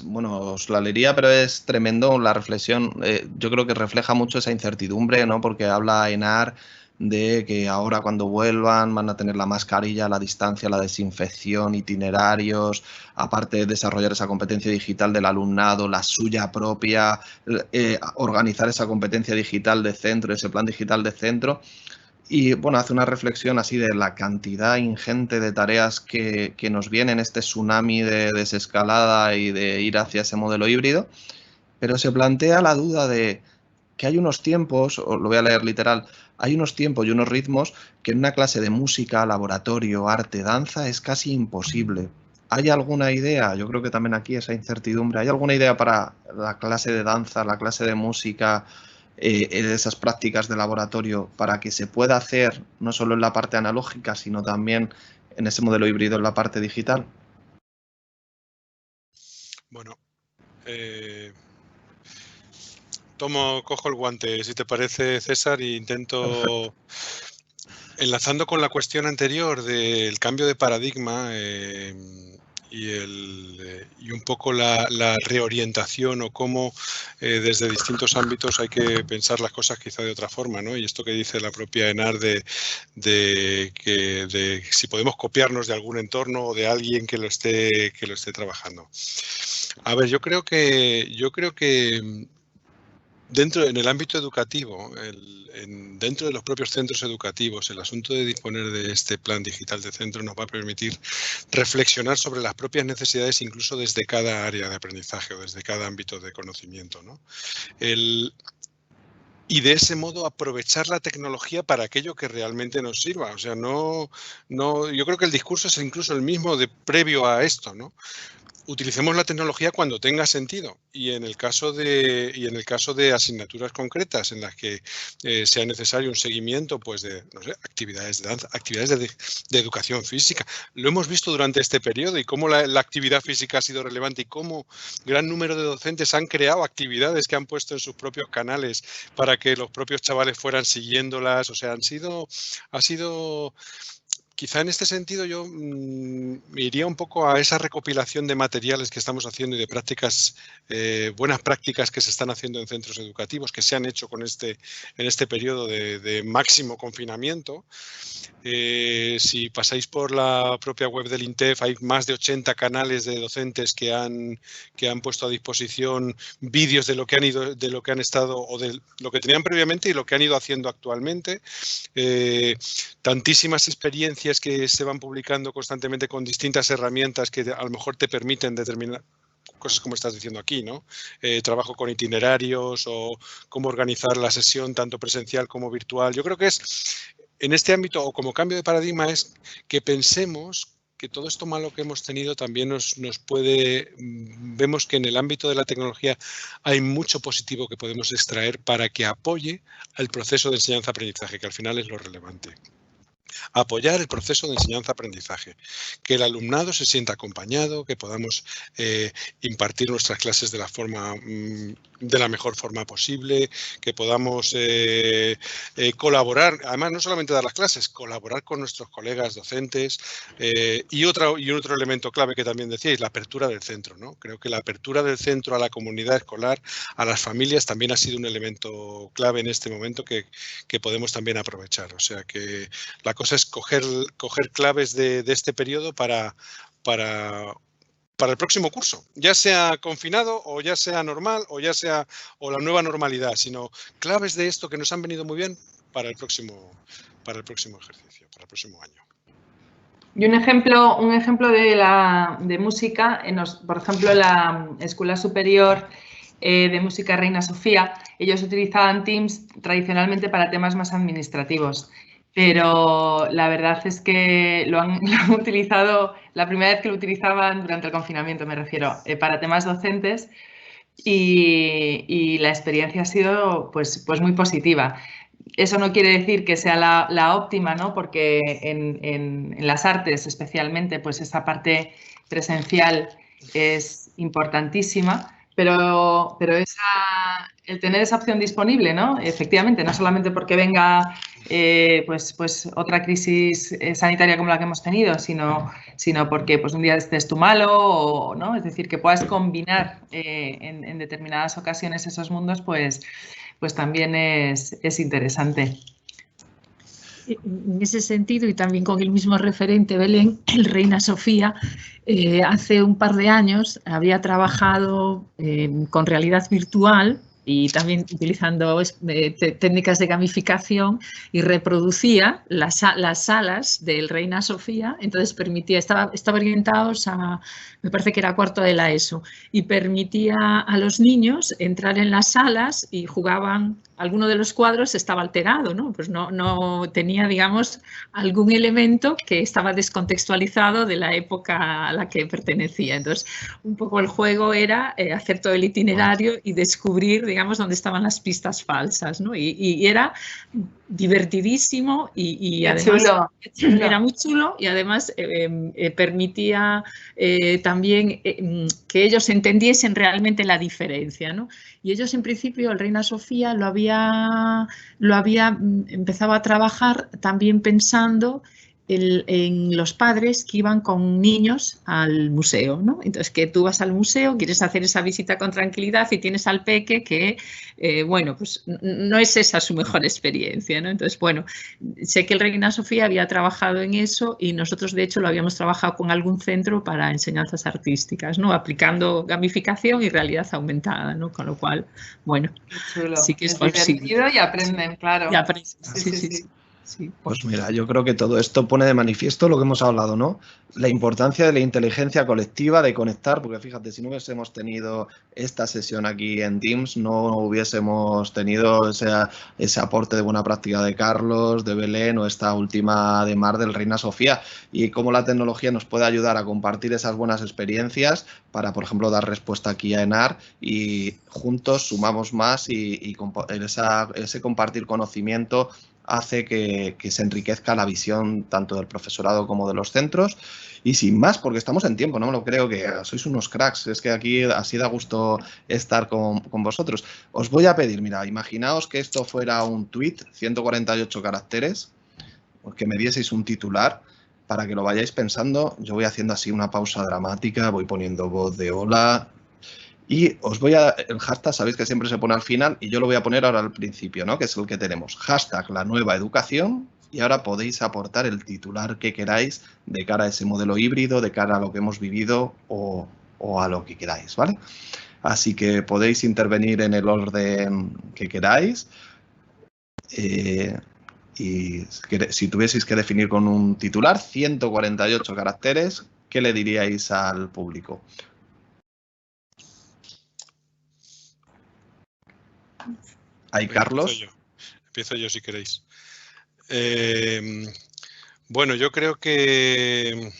Bueno, os la leería, pero es tremendo la reflexión. Yo creo que refleja mucho esa incertidumbre, ¿no? Porque habla Enar de que ahora cuando vuelvan van a tener la mascarilla, la distancia, la desinfección, itinerarios, aparte de desarrollar esa competencia digital del alumnado, la suya propia, organizar esa competencia digital de centro, ese plan digital de centro. Y bueno, hace una reflexión así de la cantidad ingente de tareas que nos vienen, este tsunami de desescalada y de ir hacia ese modelo híbrido, pero se plantea la duda de que hay unos tiempos, o lo voy a leer literal, hay unos tiempos y unos ritmos que en una clase de música, laboratorio, arte, danza es casi imposible. ¿Hay alguna idea? Yo creo que también aquí esa incertidumbre. ¿Hay alguna idea para la clase de danza, la clase de música, esas prácticas de laboratorio para que se pueda hacer no solo en la parte analógica, sino también en ese modelo híbrido en la parte digital? Bueno, cojo el guante, si te parece, César, e intento, enlazando con la cuestión anterior del cambio de paradigma y un poco la reorientación o cómo desde distintos ámbitos hay que pensar las cosas quizá de otra forma, ¿no? Y esto que dice la propia Enar de si podemos copiarnos de algún entorno o de alguien que lo esté trabajando. A ver, yo creo que en el ámbito educativo, dentro de los propios centros educativos, el asunto de disponer de este plan digital de centro nos va a permitir reflexionar sobre las propias necesidades incluso desde cada área de aprendizaje o desde cada ámbito de conocimiento, ¿no? Y de ese modo aprovechar la tecnología para aquello que realmente nos sirva. O sea, yo creo que el discurso es incluso el mismo previo a esto, ¿no? Utilicemos la tecnología cuando tenga sentido y en el caso de asignaturas concretas en las que sea necesario un seguimiento pues de, no sé, actividades de danza, actividades de educación física. Lo hemos visto durante este periodo y cómo la actividad física ha sido relevante y cómo gran número de docentes han creado actividades que han puesto en sus propios canales para que los propios chavales fueran siguiéndolas. O sea, ha sido quizá en este sentido yo me iría un poco a esa recopilación de materiales que estamos haciendo y de prácticas, buenas prácticas que se están haciendo en centros educativos, que se han hecho en este periodo de máximo confinamiento. Si pasáis por la propia web del INTEF, hay más de 80 canales de docentes que han puesto a disposición vídeos de lo que han estado o de lo que tenían previamente y lo que han ido haciendo actualmente. Tantísimas experiencias que se van publicando constantemente con distintas herramientas que a lo mejor te permiten determinar cosas como estás diciendo aquí, ¿no? Trabajo con itinerarios o cómo organizar la sesión tanto presencial como virtual. Yo creo que en este ámbito o como cambio de paradigma es que pensemos que todo esto malo que hemos tenido también nos puede, vemos que en el ámbito de la tecnología hay mucho positivo que podemos extraer para que apoye al proceso de enseñanza-aprendizaje, que al final es lo relevante. Apoyar el proceso de enseñanza-aprendizaje, que el alumnado se sienta acompañado, que podamos impartir nuestras clases de la mejor forma posible, que podamos colaborar, además no solamente dar las clases, colaborar con nuestros colegas docentes y otro elemento clave que también decíais, la apertura del centro, ¿no? Creo que la apertura del centro a la comunidad escolar, a las familias, también ha sido un elemento clave en este momento que podemos también aprovechar. O sea que la cosa es coger claves de este periodo para el próximo curso, ya sea confinado o ya sea normal o la nueva normalidad, sino claves de esto que nos han venido muy bien para el próximo para el próximo ejercicio, para el próximo año. Y un ejemplo de música, por ejemplo, la Escuela Superior de Música Reina Sofía, ellos utilizaban Teams tradicionalmente para temas más administrativos, pero la verdad es que lo han utilizado, la primera vez que lo utilizaban durante el confinamiento, me refiero, para temas docentes, y la experiencia ha sido pues muy positiva. Eso no quiere decir que sea la óptima, ¿no? Porque en las artes especialmente, pues esa parte presencial es importantísima, pero el tener esa opción disponible, ¿no? Efectivamente, no solamente porque venga pues otra crisis sanitaria como la que hemos tenido, sino porque pues un día estés tú malo, ¿no? Es decir, que puedas combinar en determinadas ocasiones esos mundos, pues también es interesante. En ese sentido, y también con el mismo referente, Belén, el Reina Sofía, hace un par de años había trabajado con realidad virtual y también utilizando técnicas de gamificación, y reproducía las salas del Reina Sofía. Entonces permitía, estaba orientados a, me parece que era cuarto de la ESO, y permitía a los niños entrar en las salas y jugaban. Alguno de los cuadros estaba alterado, ¿no? Pues no tenía, digamos, algún elemento que estaba descontextualizado de la época a la que pertenecía. Entonces, un poco el juego era hacer todo el itinerario y descubrir, digamos, dónde estaban las pistas falsas, ¿no? Y era divertidísimo y además chulo. Era muy chulo, y además permitía también que ellos entendiesen realmente la diferencia, ¿no? Y ellos, en principio, el Reina Sofía lo había empezado a trabajar también pensando en los padres que iban con niños al museo, ¿no? Entonces, que tú vas al museo, quieres hacer esa visita con tranquilidad y tienes al peque que, bueno, pues no es esa su mejor experiencia, ¿no? Entonces, bueno, sé que el Reina Sofía había trabajado en eso, y nosotros, de hecho, lo habíamos trabajado con algún centro para enseñanzas artísticas, ¿no? Aplicando gamificación y realidad aumentada, ¿no? Con lo cual, bueno, sí que es posible. Divertido y aprenden, claro. Y aprenden, sí. Sí. Pues mira, yo creo que todo esto pone de manifiesto lo que hemos hablado, ¿no? La importancia de la inteligencia colectiva, de conectar, porque fíjate, si no hubiésemos tenido esta sesión aquí en Teams, no hubiésemos tenido ese aporte de buena práctica de Carlos, de Belén, o esta última de Mar del Reina Sofía, y cómo la tecnología nos puede ayudar a compartir esas buenas experiencias para, por ejemplo, dar respuesta aquí a ENAR, y juntos sumamos más, y ese compartir conocimiento hace que se enriquezca la visión tanto del profesorado como de los centros. Y sin más, porque estamos en tiempo, no me lo creo, que sois unos cracks, es que aquí así da gusto estar con vosotros. Os voy a pedir, mira, imaginaos que esto fuera un tweet, 148 caracteres, que me dieseis un titular para que lo vayáis pensando. Yo voy haciendo así una pausa dramática, voy poniendo voz de hola. Y os voy a... El hashtag, sabéis que siempre se pone al final, y yo lo voy a poner ahora al principio, ¿no? Que es el que tenemos. Hashtag la nueva educación, y ahora podéis aportar el titular que queráis de cara a ese modelo híbrido, de cara a lo que hemos vivido o a lo que queráis, ¿vale? Así que podéis intervenir en el orden que queráis. Y si tuvieseis que definir con un titular, 148 caracteres, ¿qué le diríais al público? Ahí, Carlos. Empiezo yo si queréis. Bueno, yo creo que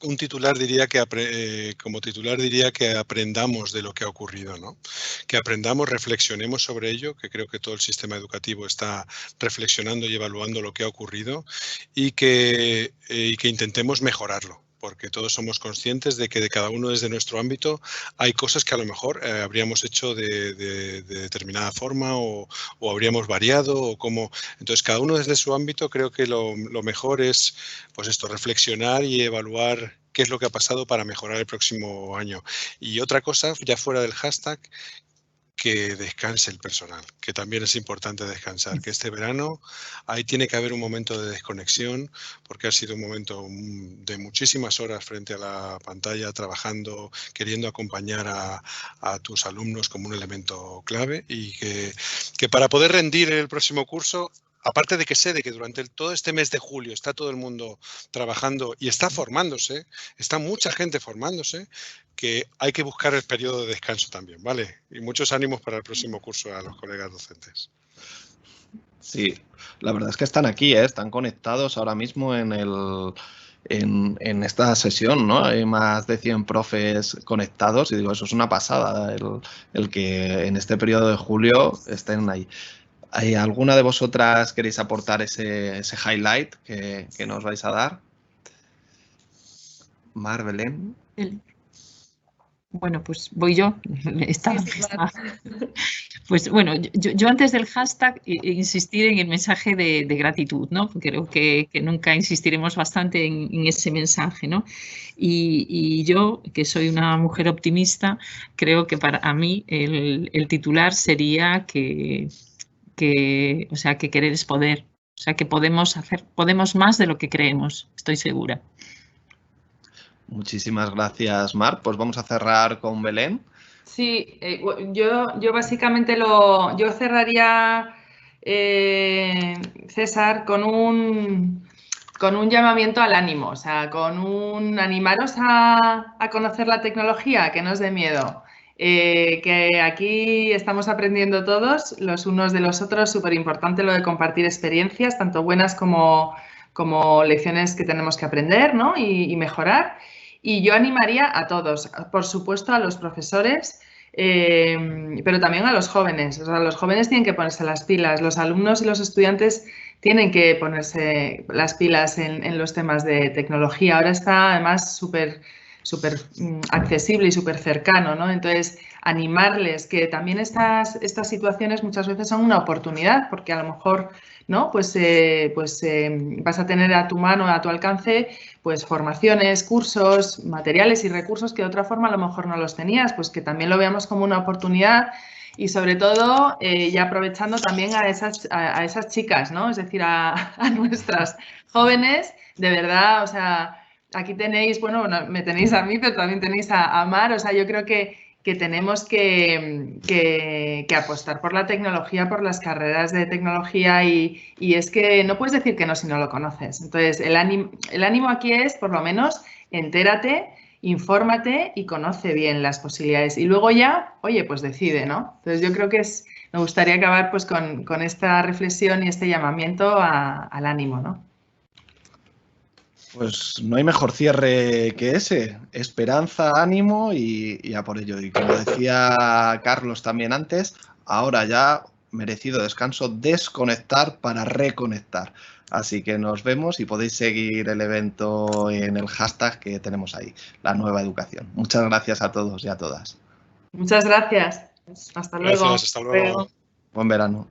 un titular diría que, como titular diría que aprendamos de lo que ha ocurrido, ¿no? Que aprendamos, reflexionemos sobre ello, que creo que todo el sistema educativo está reflexionando y evaluando lo que ha ocurrido, y que intentemos mejorarlo. Porque todos somos conscientes de que de cada uno desde nuestro ámbito hay cosas que a lo mejor habríamos hecho de determinada forma o habríamos variado o cómo. Entonces, cada uno desde su ámbito, creo que lo mejor es, pues esto, reflexionar y evaluar qué es lo que ha pasado para mejorar el próximo año. Y otra cosa, ya fuera del hashtag, que descanse el personal, que también es importante descansar, que este verano ahí tiene que haber un momento de desconexión, porque ha sido un momento de muchísimas horas frente a la pantalla, trabajando, queriendo acompañar a tus alumnos como un elemento clave, y que para poder rendir el próximo curso aparte de que sé de que durante todo este mes de julio está todo el mundo trabajando y está formándose, está mucha gente formándose, que hay que buscar el periodo de descanso también, ¿vale? Y muchos ánimos para el próximo curso a los colegas docentes. Sí, la verdad es que están aquí, están conectados ahora mismo en esta sesión, ¿no? Hay más de 100 profes conectados y digo, eso es una pasada, el que en este periodo de julio estén ahí. ¿Hay alguna de vosotras queréis aportar ese highlight que nos vais a dar? Mar, Belén. Bueno, pues voy yo. Pues bueno, yo antes del hashtag insistir en el mensaje de gratitud, ¿no? Creo que nunca insistiremos bastante en ese mensaje, ¿no? Y yo, que soy una mujer optimista, creo que para mí el titular sería que querer es poder. O sea, que podemos más de lo que creemos, estoy segura. Muchísimas gracias, Mar. Pues vamos a cerrar con Belén. Sí, yo básicamente yo cerraría, César, con un llamamiento al ánimo, o sea, animaros a conocer la tecnología, que no os dé miedo. Que aquí estamos aprendiendo todos, los unos de los otros, súper importante lo de compartir experiencias, tanto buenas como lecciones que tenemos que aprender, ¿no? y mejorar. Y yo animaría a todos, por supuesto a los profesores, pero también a los jóvenes. O sea, los jóvenes tienen que ponerse las pilas, los alumnos y los estudiantes tienen que ponerse las pilas en los temas de tecnología. Ahora está además súper accesible y súper cercano, ¿no? Entonces, animarles que también estas situaciones muchas veces son una oportunidad, porque a lo mejor, ¿no? Pues vas a tener a tu mano, a tu alcance, pues formaciones, cursos, materiales y recursos que de otra forma a lo mejor no los tenías, pues que también lo veamos como una oportunidad y sobre todo ya aprovechando también a esas chicas, ¿no? Es decir, a nuestras jóvenes, de verdad, o sea, aquí tenéis, bueno, me tenéis a mí, pero también tenéis a Mar, o sea, yo creo que tenemos que apostar por la tecnología, por las carreras de tecnología y es que no puedes decir que no si no lo conoces. Entonces, el ánimo aquí es, por lo menos, entérate, infórmate y conoce bien las posibilidades. Y luego ya, oye, pues decide, ¿no? Entonces, yo creo que me gustaría acabar pues con esta reflexión y este llamamiento al ánimo, ¿no? Pues no hay mejor cierre que ese, esperanza, ánimo y a por ello. Y como decía Carlos también antes, ahora ya merecido descanso, desconectar para reconectar. Así que nos vemos y podéis seguir el evento en el hashtag que tenemos ahí, la nueva educación. Muchas gracias a todos y a todas. Muchas gracias. Hasta luego. Gracias, hasta luego. Buen verano.